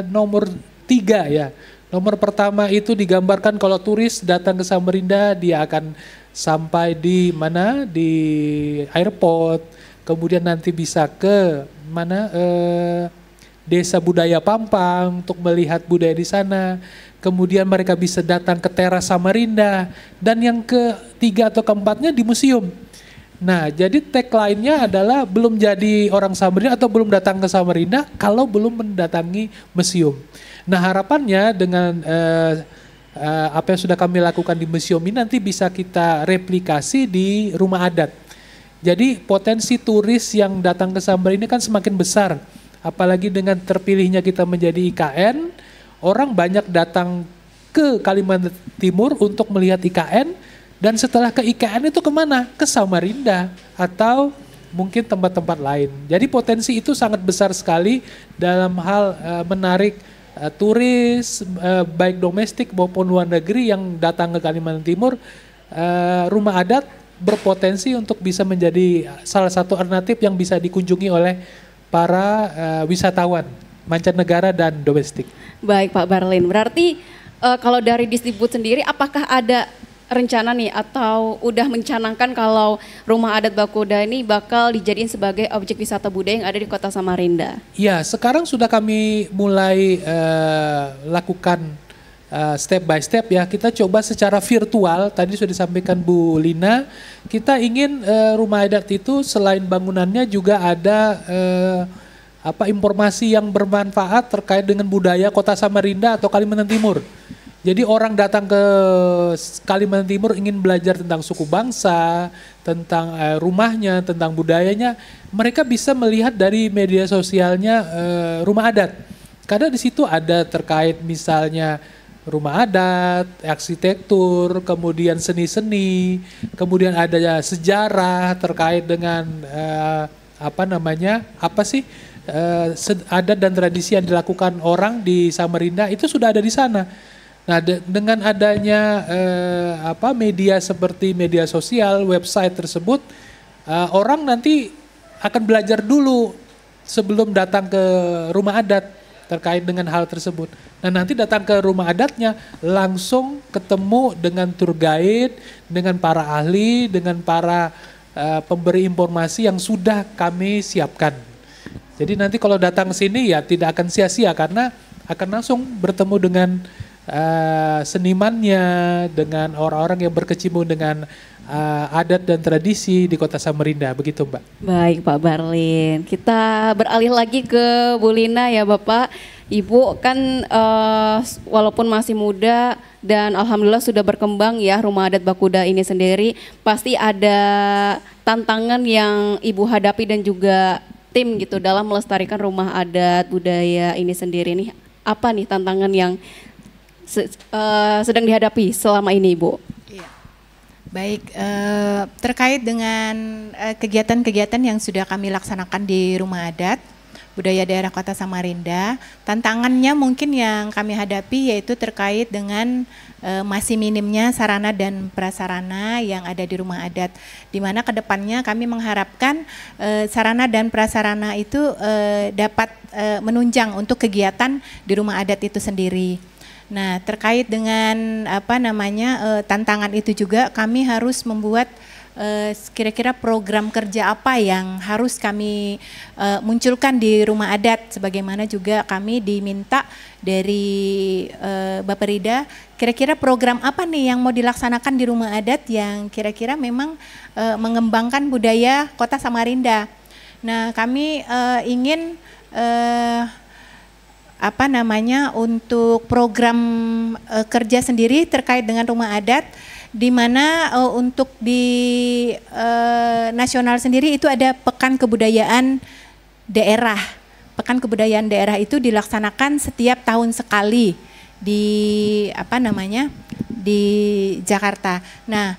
nomor 3 ya. Nomor pertama itu digambarkan kalau turis datang ke Samarinda dia akan sampai di mana, di airport, kemudian nanti bisa ke mana Desa Budaya Pampang untuk melihat budaya di sana. Kemudian mereka bisa datang ke teras Samarinda. Dan yang ketiga atau keempatnya di museum. Nah, jadi tagline-nya adalah belum jadi orang Samarinda atau belum datang ke Samarinda kalau belum mendatangi museum. Nah, harapannya dengan apa yang sudah kami lakukan di museum ini nanti bisa kita replikasi di rumah adat. Jadi potensi turis yang datang ke Samarinda kan semakin besar. Apalagi dengan terpilihnya kita menjadi IKN, orang banyak datang ke Kalimantan Timur untuk melihat IKN, dan setelah ke IKN itu kemana? Ke Samarinda atau mungkin tempat-tempat lain. Jadi potensi itu sangat besar sekali dalam hal menarik turis, baik domestik maupun luar negeri yang datang ke Kalimantan Timur. Rumah adat berpotensi untuk bisa menjadi salah satu alternatif yang bisa dikunjungi oleh para wisatawan mancanegara dan domestik. Baik Pak Barlin, berarti kalau dari Disdikbud sendiri apakah ada rencana nih atau udah mencanangkan kalau rumah adat Bakuda ini bakal dijadiin sebagai objek wisata budaya yang ada di Kota Samarinda? Ya, sekarang sudah kami mulai lakukan step by step ya. Kita coba secara virtual, tadi sudah disampaikan Bu Lina, kita ingin rumah adat itu selain bangunannya juga ada informasi yang bermanfaat terkait dengan budaya Kota Samarinda atau Kalimantan Timur. Jadi orang datang ke Kalimantan Timur ingin belajar tentang suku bangsa, tentang rumahnya, tentang budayanya, mereka bisa melihat dari media sosialnya rumah adat. Karena di situ ada terkait misalnya rumah adat, arsitektur, kemudian seni-seni, kemudian ada sejarah terkait dengan adat dan tradisi yang dilakukan orang di Samarinda itu sudah ada di sana. Nah, dengan adanya media seperti media sosial, website tersebut, orang nanti akan belajar dulu sebelum datang ke rumah adat terkait dengan hal tersebut. Nah, nanti datang ke rumah adatnya langsung ketemu dengan tour guide, dengan para ahli, dengan para pemberi informasi yang sudah kami siapkan. Jadi nanti kalau datang ke sini ya tidak akan sia-sia karena akan langsung bertemu dengan senimannya, dengan orang-orang yang berkecimpung dengan adat dan tradisi di Kota Samarinda, begitu Mbak. Baik Pak Barlin, kita beralih lagi ke Bu Lina ya Bapak. Ibu kan walaupun masih muda dan alhamdulillah sudah berkembang ya rumah adat Bakuda ini sendiri, pasti ada tantangan yang Ibu hadapi dan juga tim gitu dalam melestarikan rumah adat budaya ini sendiri nih. Apa nih tantangan yang sedang dihadapi selama ini Ibu? Iya. Baik, terkait dengan kegiatan-kegiatan yang sudah kami laksanakan di Rumah Adat Budaya Daerah Kota Samarinda, tantangannya mungkin yang kami hadapi yaitu terkait dengan masih minimnya sarana dan prasarana yang ada di rumah adat, di mana kedepannya kami mengharapkan sarana dan prasarana itu dapat menunjang untuk kegiatan di rumah adat itu sendiri. Nah, terkait dengan tantangan itu juga kami harus membuat kira-kira program kerja apa yang harus kami munculkan di rumah adat, sebagaimana juga kami diminta dari Bapak Rida, kira-kira program apa nih yang mau dilaksanakan di rumah adat yang kira-kira memang mengembangkan budaya Kota Samarinda. Nah, kami ingin untuk program kerja sendiri terkait dengan rumah adat, di mana untuk di nasional sendiri itu ada Pekan Kebudayaan Daerah. Pekan Kebudayaan Daerah itu dilaksanakan setiap tahun sekali di di Jakarta. Nah,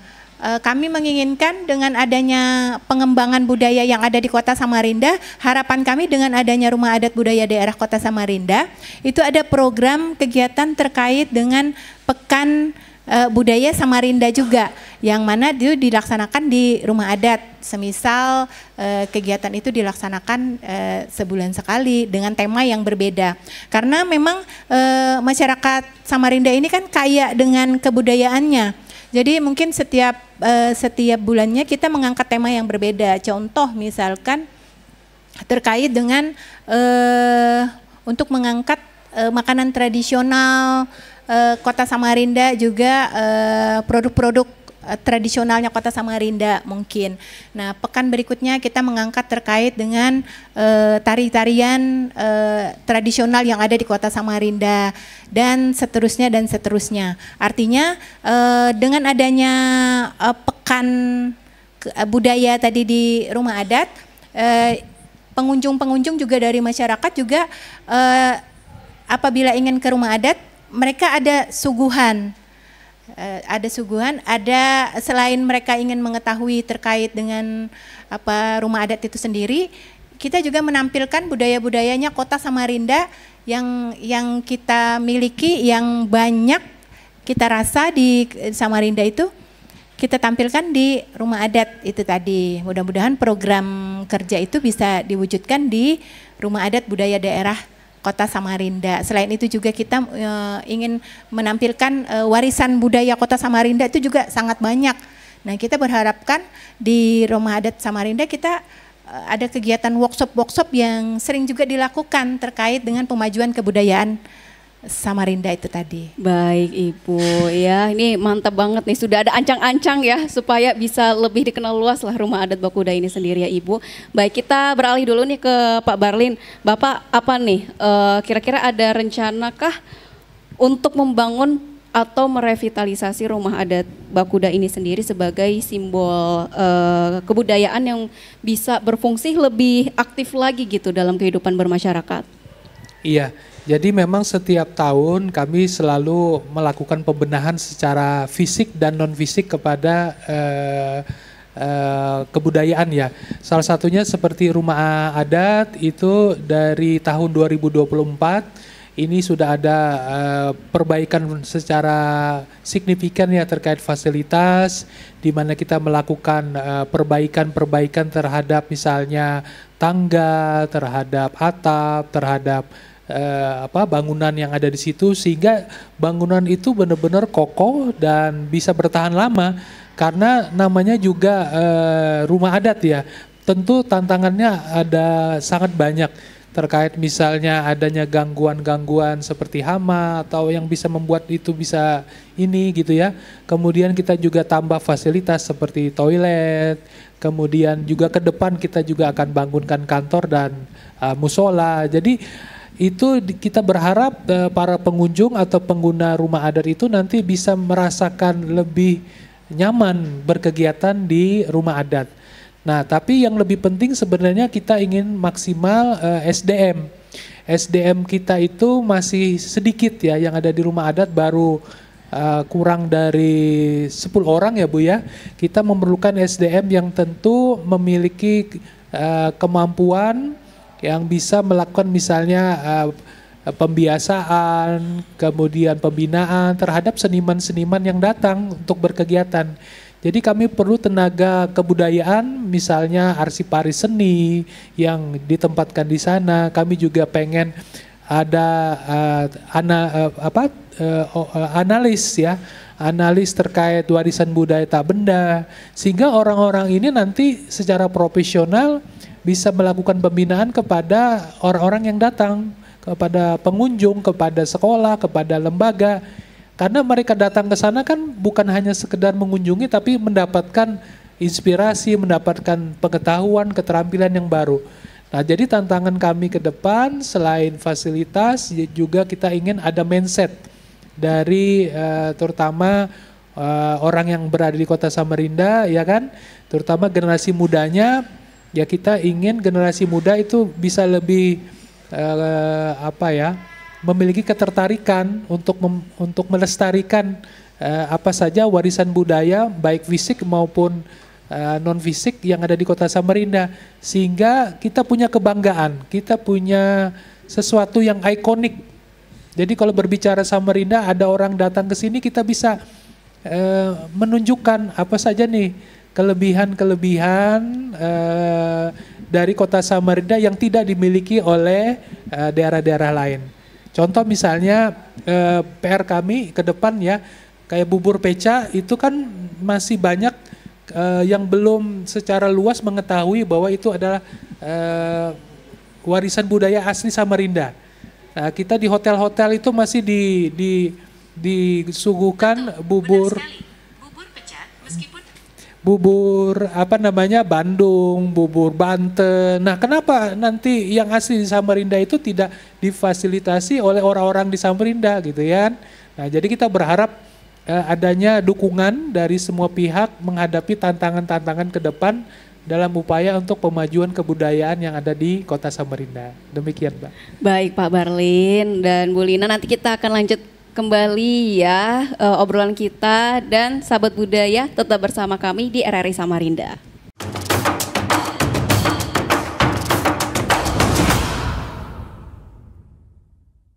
kami menginginkan dengan adanya pengembangan budaya yang ada di Kota Samarinda, harapan kami dengan adanya Rumah Adat Budaya Daerah Kota Samarinda, itu ada program kegiatan terkait dengan Pekan Budaya Samarinda juga, yang mana itu dilaksanakan di rumah adat. Semisal kegiatan itu dilaksanakan sebulan sekali dengan tema yang berbeda. Karena memang masyarakat Samarinda ini kan kaya dengan kebudayaannya. Jadi mungkin setiap bulannya kita mengangkat tema yang berbeda. Contoh misalkan terkait dengan untuk mengangkat makanan tradisional Kota Samarinda, juga produk-produk tradisionalnya Kota Samarinda mungkin. Nah, pekan berikutnya kita mengangkat terkait dengan tari-tarian tradisional yang ada di Kota Samarinda, dan seterusnya dan seterusnya. Artinya dengan adanya pekan budaya tadi di rumah adat, pengunjung-pengunjung juga dari masyarakat juga apabila ingin ke rumah adat, mereka ada suguhan. Ada selain mereka ingin mengetahui terkait dengan rumah adat itu sendiri, kita juga menampilkan budaya-budayanya Kota Samarinda yang kita miliki, yang banyak kita rasa di Samarinda itu kita tampilkan di rumah adat itu tadi. Mudah-mudahan program kerja itu bisa diwujudkan di Rumah Adat Budaya Daerah Kota Samarinda. Selain itu juga kita ingin menampilkan warisan budaya Kota Samarinda itu juga sangat banyak. Nah, kita berharapkan di Rumah Adat Samarinda kita ada kegiatan workshop yang sering juga dilakukan terkait dengan pemajuan kebudayaan Samarinda itu tadi. Baik Ibu, ya ini mantap banget nih, sudah ada ancang-ancang ya supaya bisa lebih dikenal luas lah Rumah Adat Bakuda ini sendiri ya Ibu. Baik, kita beralih dulu nih ke Pak Barlin. Bapak apa nih, kira-kira ada rencana kah untuk membangun atau merevitalisasi Rumah Adat Bakuda ini sendiri sebagai simbol kebudayaan yang bisa berfungsi lebih aktif lagi gitu dalam kehidupan bermasyarakat? Iya. Jadi memang setiap tahun kami selalu melakukan pembenahan secara fisik dan non-fisik kepada kebudayaan ya. Salah satunya seperti rumah adat itu dari tahun 2024 ini sudah ada perbaikan secara signifikan ya terkait fasilitas, di mana kita melakukan perbaikan terhadap misalnya tangga, terhadap atap, terhadap bangunan yang ada di situ, sehingga bangunan itu benar-benar kokoh dan bisa bertahan lama, karena namanya juga rumah adat ya. Tentu tantangannya ada sangat banyak terkait misalnya adanya gangguan-gangguan seperti hama atau yang bisa membuat itu bisa ini gitu ya. Kemudian kita juga tambah fasilitas seperti toilet, kemudian juga ke depan kita juga akan bangunkan kantor dan musola. Jadi itu kita berharap para pengunjung atau pengguna rumah adat itu nanti bisa merasakan lebih nyaman berkegiatan di rumah adat. Nah, tapi yang lebih penting sebenarnya kita ingin maksimal SDM. SDM kita itu masih sedikit ya yang ada di rumah adat, baru kurang dari 10 orang ya Bu ya, kita memerlukan SDM yang tentu memiliki kemampuan yang bisa melakukan misalnya pembiasaan, kemudian pembinaan terhadap seniman-seniman yang datang untuk berkegiatan. Jadi kami perlu tenaga kebudayaan, misalnya arsipari seni yang ditempatkan di sana. Kami juga pengen ada analis ya, analis terkait warisan budaya tak benda, sehingga orang-orang ini nanti secara profesional bisa melakukan pembinaan kepada orang-orang yang datang, kepada pengunjung, kepada sekolah, kepada lembaga. Karena mereka datang ke sana kan bukan hanya sekedar mengunjungi, tapi mendapatkan inspirasi, mendapatkan pengetahuan, keterampilan yang baru. Nah, jadi tantangan kami ke depan selain fasilitas juga kita ingin ada mindset dari terutama orang yang berada di Kota Samarinda, ya kan, terutama generasi mudanya. Ya kita ingin generasi muda itu bisa lebih memiliki ketertarikan untuk melestarikan apa saja warisan budaya baik fisik maupun non fisik yang ada di Kota Samarinda, sehingga kita punya kebanggaan, kita punya sesuatu yang ikonik. Jadi kalau berbicara Samarinda, ada orang datang ke sini, kita bisa menunjukkan apa saja nih kelebihan-kelebihan dari Kota Samarinda yang tidak dimiliki oleh daerah-daerah lain. Contoh misalnya PR kami ke depan ya, kayak bubur peca itu kan masih banyak yang belum secara luas mengetahui bahwa itu adalah warisan budaya asli Samarinda. Nah, kita di hotel-hotel itu masih disuguhkan bubur Bandung, bubur Banten. Nah, kenapa nanti yang asli di Samarinda itu tidak difasilitasi oleh orang-orang di Samarinda gitu ya? Nah, jadi kita berharap adanya dukungan dari semua pihak menghadapi tantangan-tantangan ke depan dalam upaya untuk pemajuan kebudayaan yang ada di Kota Samarinda. Demikian, Mbak. Baik Pak Barlin dan Bu Lina, nanti kita akan lanjut kembali ya obrolan kita, dan sahabat budaya tetap bersama kami di RRI Samarinda.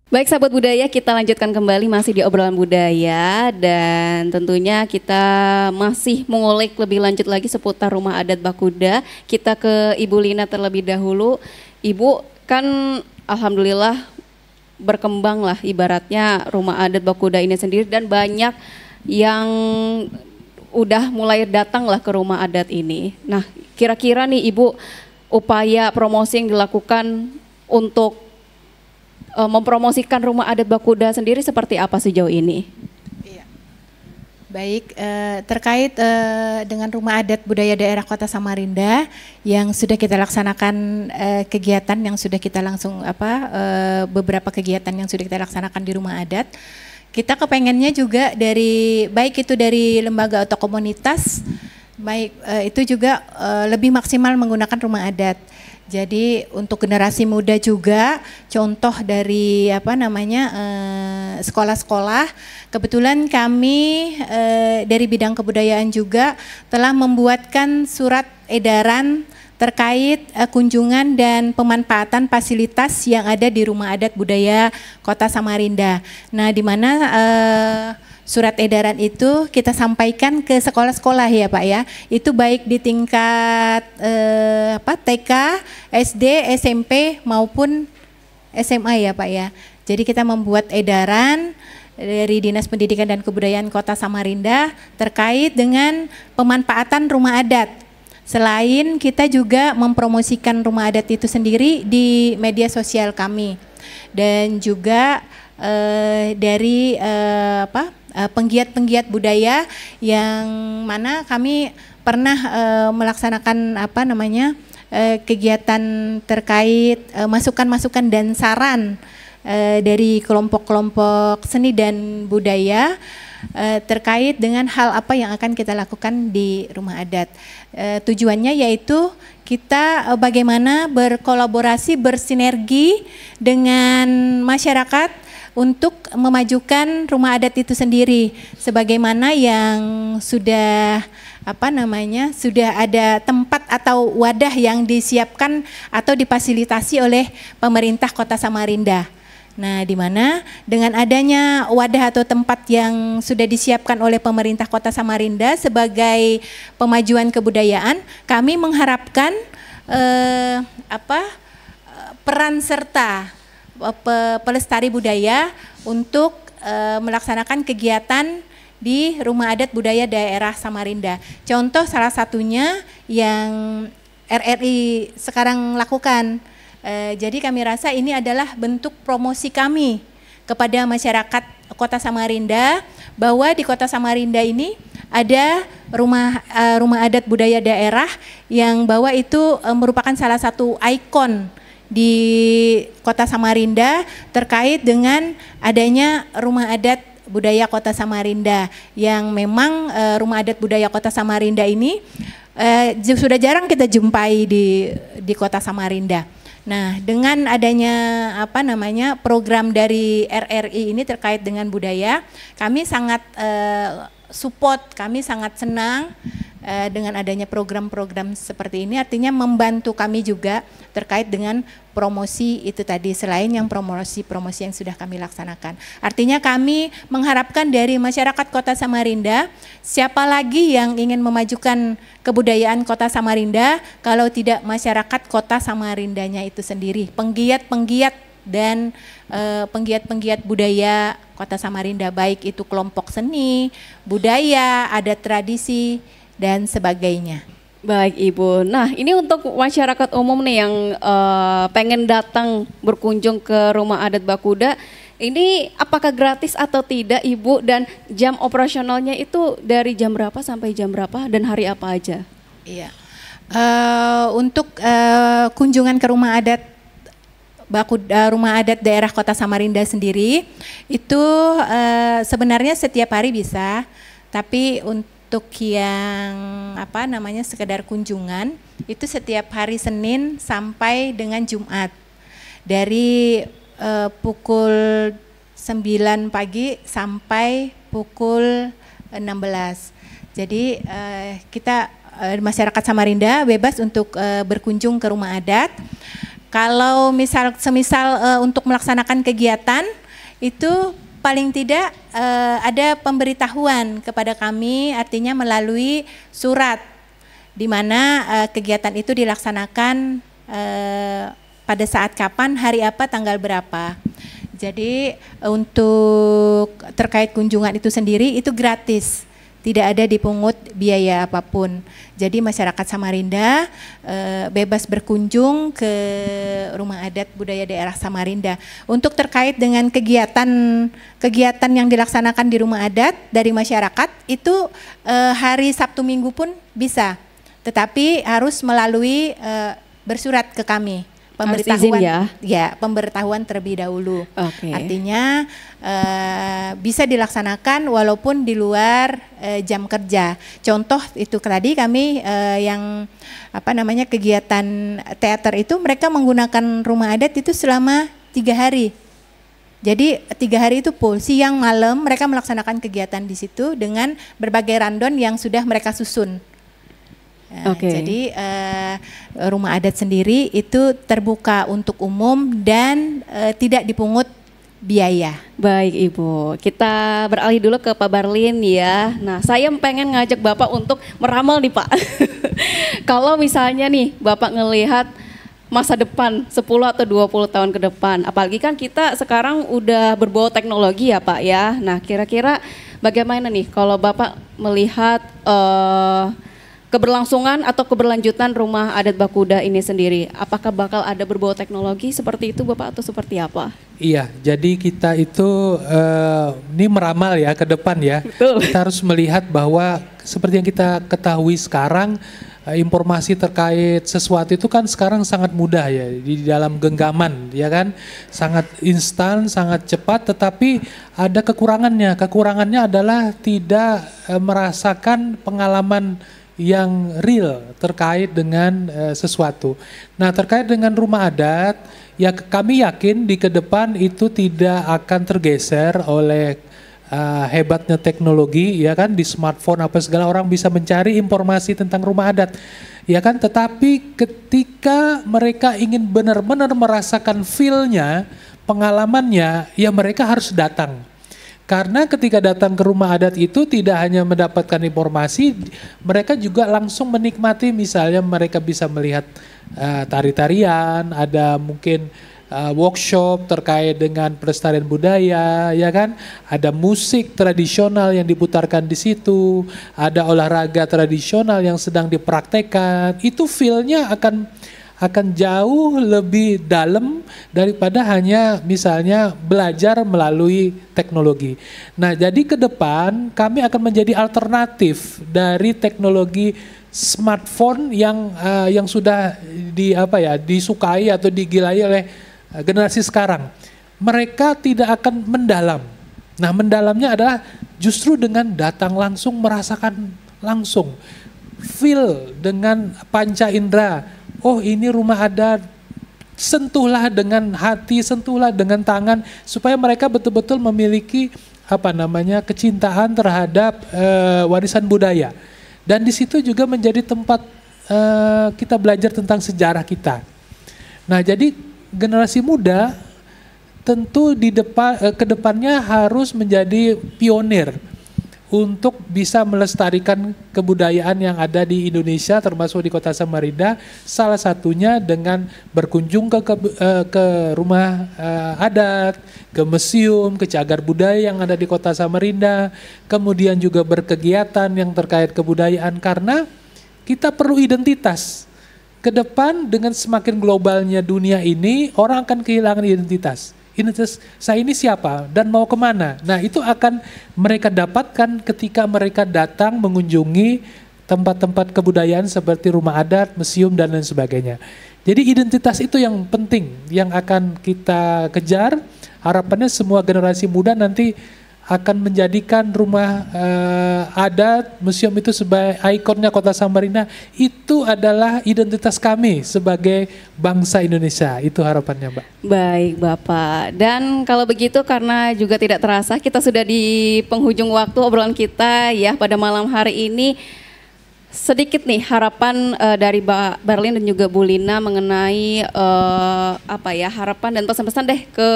Baik sahabat budaya, kita lanjutkan kembali masih di obrolan budaya, dan tentunya kita masih mengulik lebih lanjut lagi seputar rumah adat Bakuda. Kita ke Ibu Lina terlebih dahulu. Ibu, kan alhamdulillah berkembang lah ibaratnya rumah adat Bakuda ini sendiri, dan banyak yang udah mulai datang lah ke rumah adat ini. Nah, kira-kira nih Ibu, upaya promosi yang dilakukan untuk mempromosikan rumah adat Bakuda sendiri seperti apa sejauh ini? Iya. Baik, terkait dengan rumah adat budaya daerah Kota Samarinda yang sudah kita laksanakan kegiatan yang sudah kita langsung beberapa kegiatan yang sudah kita laksanakan di rumah adat, kita kepengennya juga dari baik itu dari lembaga atau komunitas, baik itu juga lebih maksimal menggunakan rumah adat. Jadi untuk generasi muda juga, contoh dari sekolah-sekolah, kebetulan kami dari bidang kebudayaan juga telah membuatkan surat edaran terkait kunjungan dan pemanfaatan fasilitas yang ada di rumah adat budaya Kota Samarinda. Nah, di mana surat edaran itu kita sampaikan ke sekolah-sekolah ya Pak ya, itu baik di tingkat TK, SD, SMP maupun SMA ya Pak ya. Jadi kita membuat edaran dari Dinas Pendidikan dan Kebudayaan Kota Samarinda terkait dengan pemanfaatan rumah adat. Selain kita juga mempromosikan rumah adat itu sendiri di media sosial kami, dan juga dari penggiat-penggiat budaya yang mana kami pernah melaksanakan kegiatan terkait masukan-masukan dan saran dari kelompok-kelompok seni dan budaya terkait dengan hal apa yang akan kita lakukan di rumah adat. Tujuannya yaitu kita bagaimana berkolaborasi, bersinergi dengan masyarakat untuk memajukan rumah adat itu sendiri, sebagaimana yang sudah sudah ada tempat atau wadah yang disiapkan atau difasilitasi oleh pemerintah Kota Samarinda. Nah, di mana dengan adanya wadah atau tempat yang sudah disiapkan oleh pemerintah Kota Samarinda sebagai pemajuan kebudayaan, kami mengharapkan peran serta pelestari budaya untuk melaksanakan kegiatan di Rumah Adat Budaya Daerah Samarinda. Contoh salah satunya yang RRI sekarang lakukan. Jadi kami rasa ini adalah bentuk promosi kami kepada masyarakat Kota Samarinda, bahwa di Kota Samarinda ini ada rumah adat budaya daerah yang bahwa itu merupakan salah satu ikon di Kota Samarinda terkait dengan adanya rumah adat budaya Kota Samarinda, yang memang rumah adat budaya Kota Samarinda ini sudah jarang kita jumpai di Kota Samarinda. Nah, dengan adanya program dari RRI ini terkait dengan budaya, kami sangat support, kami sangat senang dengan adanya program-program seperti ini, artinya membantu kami juga terkait dengan promosi itu tadi, selain yang promosi-promosi yang sudah kami laksanakan. Artinya kami mengharapkan dari masyarakat Kota Samarinda, siapa lagi yang ingin memajukan kebudayaan Kota Samarinda kalau tidak masyarakat Kota Samarindanya itu sendiri, penggiat-penggiat dan penggiat-penggiat budaya Kota Samarinda, baik itu kelompok seni, budaya, adat tradisi, dan sebagainya. Baik Ibu, nah ini untuk masyarakat umum nih yang pengen datang berkunjung ke Rumah Adat Bakuda, ini apakah gratis atau tidak Ibu, dan jam operasionalnya itu dari jam berapa sampai jam berapa dan hari apa aja? Iya, untuk kunjungan ke Rumah Adat Rumah Adat Daerah Kota Samarinda sendiri itu sebenarnya setiap hari bisa, tapi untuk yang sekedar kunjungan itu setiap hari Senin sampai dengan Jumat dari pukul 9 pagi sampai pukul 16. Jadi kita masyarakat Samarinda bebas untuk berkunjung ke rumah adat. Kalau semisal untuk melaksanakan kegiatan itu paling tidak ada pemberitahuan kepada kami, artinya melalui surat di mana kegiatan itu dilaksanakan pada saat kapan, hari apa, tanggal berapa. Jadi untuk terkait kunjungan itu sendiri itu gratis, tidak ada dipungut biaya apapun. Jadi masyarakat Samarinda bebas berkunjung ke Rumah Adat Budaya Daerah Samarinda. Untuk terkait dengan kegiatan yang dilaksanakan di rumah adat dari masyarakat itu hari Sabtu Minggu pun bisa, tetapi harus melalui bersurat ke kami. Pemberitahuan pemberitahuan terlebih dahulu. Okay. Artinya bisa dilaksanakan walaupun di luar jam kerja. Contoh itu tadi kami yang kegiatan teater itu mereka menggunakan rumah adat itu selama 3 hari. Jadi 3 hari itu full, siang malam mereka melaksanakan kegiatan di situ dengan berbagai rundown yang sudah mereka susun. Jadi rumah adat sendiri itu terbuka untuk umum dan tidak dipungut biaya. Baik Ibu, kita beralih dulu ke Pak Barlin ya. Nah, saya pengen ngajak Bapak untuk meramal nih Pak. Kalau misalnya nih Bapak ngelihat masa depan 10 atau 20 tahun ke depan, apalagi kan kita sekarang udah berbau teknologi ya Pak ya. Nah, kira-kira bagaimana nih kalau Bapak melihat keberlangsungan atau keberlanjutan Rumah Adat Bakuda ini sendiri, apakah bakal ada berbau teknologi seperti itu Bapak atau seperti apa? Iya, jadi kita itu ini meramal ya ke depan ya. Betul. Kita harus melihat bahwa seperti yang kita ketahui sekarang, informasi terkait sesuatu itu kan sekarang sangat mudah ya, di dalam genggaman ya kan, sangat instan, sangat cepat, tetapi ada kekurangannya. Kekurangannya adalah tidak merasakan pengalaman yang real terkait dengan sesuatu. Nah, terkait dengan rumah adat, ya kami yakin di ke depan itu tidak akan tergeser oleh hebatnya teknologi, ya kan, di smartphone apa segala orang bisa mencari informasi tentang rumah adat, ya kan. Tetapi ketika mereka ingin benar-benar merasakan feel-nya, pengalamannya, ya mereka harus datang. Karena ketika datang ke rumah adat itu tidak hanya mendapatkan informasi, mereka juga langsung menikmati, misalnya mereka bisa melihat tari-tarian, ada mungkin workshop terkait dengan pelestarian budaya, ya kan? Ada musik tradisional yang diputarkan di situ, ada olahraga tradisional yang sedang dipraktekkan. Itu feel-nya akan jauh lebih dalam daripada hanya misalnya belajar melalui teknologi. Nah, jadi ke depan kami akan menjadi alternatif dari teknologi smartphone yang sudah disukai atau digilai oleh generasi sekarang. Mereka tidak akan mendalam. Nah, mendalamnya adalah justru dengan datang langsung, merasakan langsung, feel dengan panca indera. Oh, ini rumah adat, sentuhlah dengan hati, sentuhlah dengan tangan, supaya mereka betul-betul memiliki kecintaan terhadap warisan budaya. Dan di situ juga menjadi tempat kita belajar tentang sejarah kita. Nah, jadi generasi muda tentu ke depannya harus menjadi pionir untuk bisa melestarikan kebudayaan yang ada di Indonesia, termasuk di Kota Samarinda. Salah satunya dengan berkunjung ke rumah adat, ke museum, ke cagar budaya yang ada di Kota Samarinda, kemudian juga berkegiatan yang terkait kebudayaan, karena kita perlu identitas. Ke depan dengan semakin globalnya dunia ini, orang akan kehilangan identitas. Saya ini siapa dan mau kemana. Nah, itu akan mereka dapatkan ketika mereka datang mengunjungi tempat-tempat kebudayaan seperti rumah adat, museum, dan lain sebagainya. Jadi identitas itu yang penting, yang akan kita kejar. Harapannya semua generasi muda nanti akan menjadikan rumah adat, museum itu sebagai ikonnya Kota Samarinda. Itu adalah identitas kami sebagai bangsa Indonesia. Itu harapannya, Mbak. Baik, Bapak. Dan kalau begitu, karena juga tidak terasa kita sudah di penghujung waktu obrolan kita ya pada malam hari ini. Sedikit nih harapan dari Mbak Berlin dan juga Bu Lina mengenai harapan dan pesan-pesan deh ke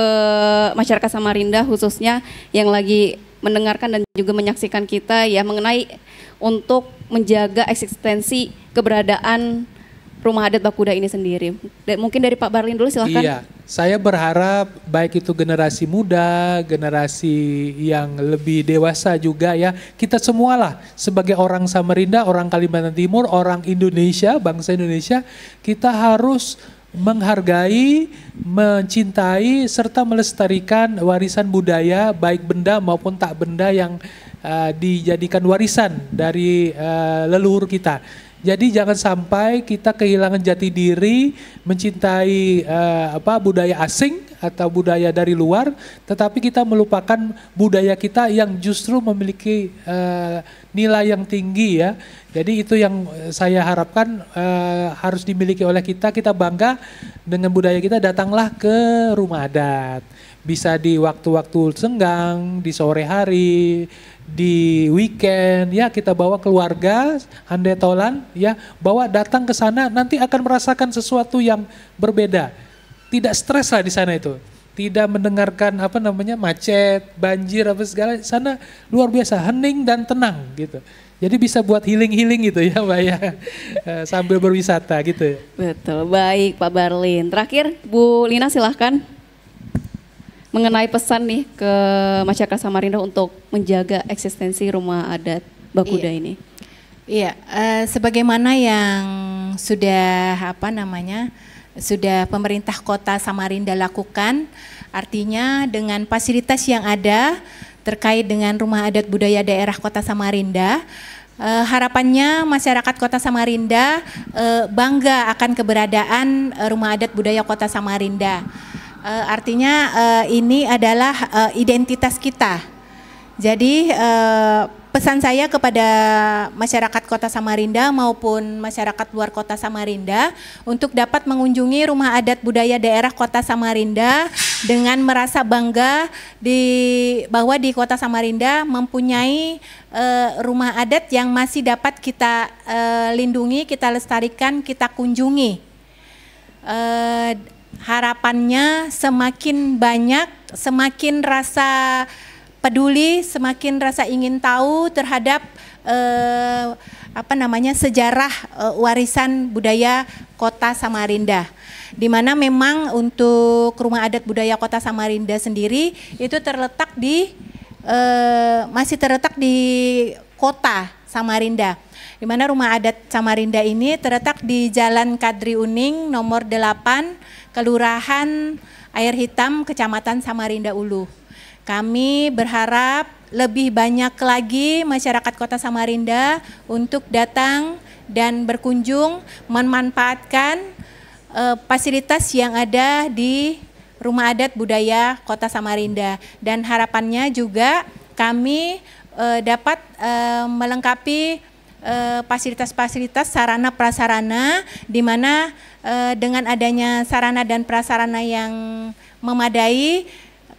masyarakat Samarinda khususnya yang lagi mendengarkan dan juga menyaksikan kita ya, mengenai untuk menjaga eksistensi keberadaan rumah adat Bakuda ini sendiri. Mungkin dari Pak Berlin dulu, silahkan. Iya, saya berharap baik itu generasi muda, generasi yang lebih dewasa juga ya, kita semualah sebagai orang Samarinda, orang Kalimantan Timur, orang Indonesia, bangsa Indonesia, kita harus menghargai, mencintai, serta melestarikan warisan budaya, baik benda maupun tak benda yang dijadikan warisan dari leluhur kita. Jadi jangan sampai kita kehilangan jati diri, mencintai budaya asing atau budaya dari luar, tetapi kita melupakan budaya kita yang justru memiliki nilai yang tinggi ya. Jadi itu yang saya harapkan harus dimiliki oleh kita. Kita bangga dengan budaya kita, datanglah ke rumah adat. Bisa di waktu-waktu senggang, di sore hari, di weekend ya, kita bawa keluarga, handai tolan ya, bawa datang ke sana, nanti akan merasakan sesuatu yang berbeda. Tidak stres lah di sana itu. Tidak mendengarkan macet, banjir apa segala, sana luar biasa, hening dan tenang gitu. Jadi bisa buat healing gitu ya, Mbak ya, sambil berwisata gitu. Betul, baik Pak Berlin. Terakhir Bu Lina silahkan. Mengenai pesan nih ke masyarakat Samarinda untuk menjaga eksistensi rumah adat Bakuda ini. Iya, sebagaimana yang sudah sudah pemerintah Kota Samarinda lakukan, artinya dengan fasilitas yang ada terkait dengan rumah adat budaya daerah Kota Samarinda, harapannya masyarakat Kota Samarinda bangga akan keberadaan rumah adat budaya Kota Samarinda. Artinya ini adalah identitas kita. Jadi pesan saya kepada masyarakat Kota Samarinda maupun masyarakat luar Kota Samarinda untuk dapat mengunjungi rumah adat budaya daerah Kota Samarinda dengan merasa bangga bahwa di Kota Samarinda mempunyai rumah adat yang masih dapat kita lindungi, kita lestarikan, kita kunjungi. Harapannya semakin banyak, semakin rasa peduli, semakin rasa ingin tahu terhadap sejarah warisan budaya Kota Samarinda. Di mana memang untuk rumah adat budaya Kota Samarinda sendiri itu masih terletak di Kota Samarinda. Di mana rumah adat Samarinda ini terletak di Jalan Kadri Uning nomor 8, Kelurahan Air Hitam, Kecamatan Samarinda Ulu. Kami berharap lebih banyak lagi masyarakat Kota Samarinda untuk datang dan berkunjung memanfaatkan fasilitas yang ada di Rumah Adat Budaya Kota Samarinda. Dan harapannya juga kami dapat melengkapi fasilitas-fasilitas sarana prasarana, di mana dengan adanya sarana dan prasarana yang memadai,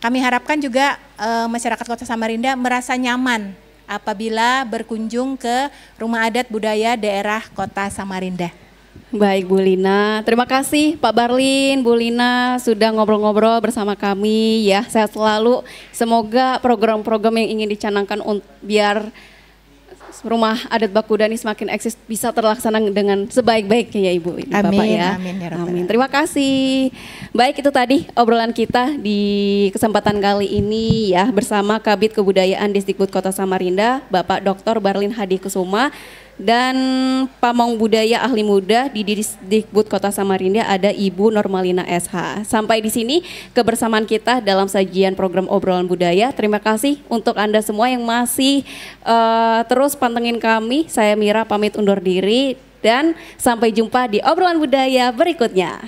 kami harapkan juga masyarakat Kota Samarinda merasa nyaman apabila berkunjung ke Rumah Adat Budaya daerah Kota Samarinda. Baik Bu Lina, terima kasih Pak Barlin, Bu Lina sudah ngobrol-ngobrol bersama kami ya. Sehat selalu, semoga program-program yang ingin dicanangkan biar Rumah Adat Bakuda ini semakin eksis bisa terlaksana dengan sebaik-baiknya ya Ibu, amin, Bapak ya. Amin, ya Rabbal. Amin. Terima kasih. Baik, itu tadi obrolan kita di kesempatan kali ini ya bersama Kabid Kebudayaan Disdikbud Kota Samarinda, Bapak Dr. Barlin Hadi Kusuma, dan Pamong Budaya Ahli Muda di Disdikbud Kota Samarinda ada Ibu Normalina SH. Sampai di sini kebersamaan kita dalam sajian program obrolan budaya. Terima kasih untuk Anda semua yang masih terus pantengin kami. Saya Mira pamit undur diri dan sampai jumpa di obrolan budaya berikutnya.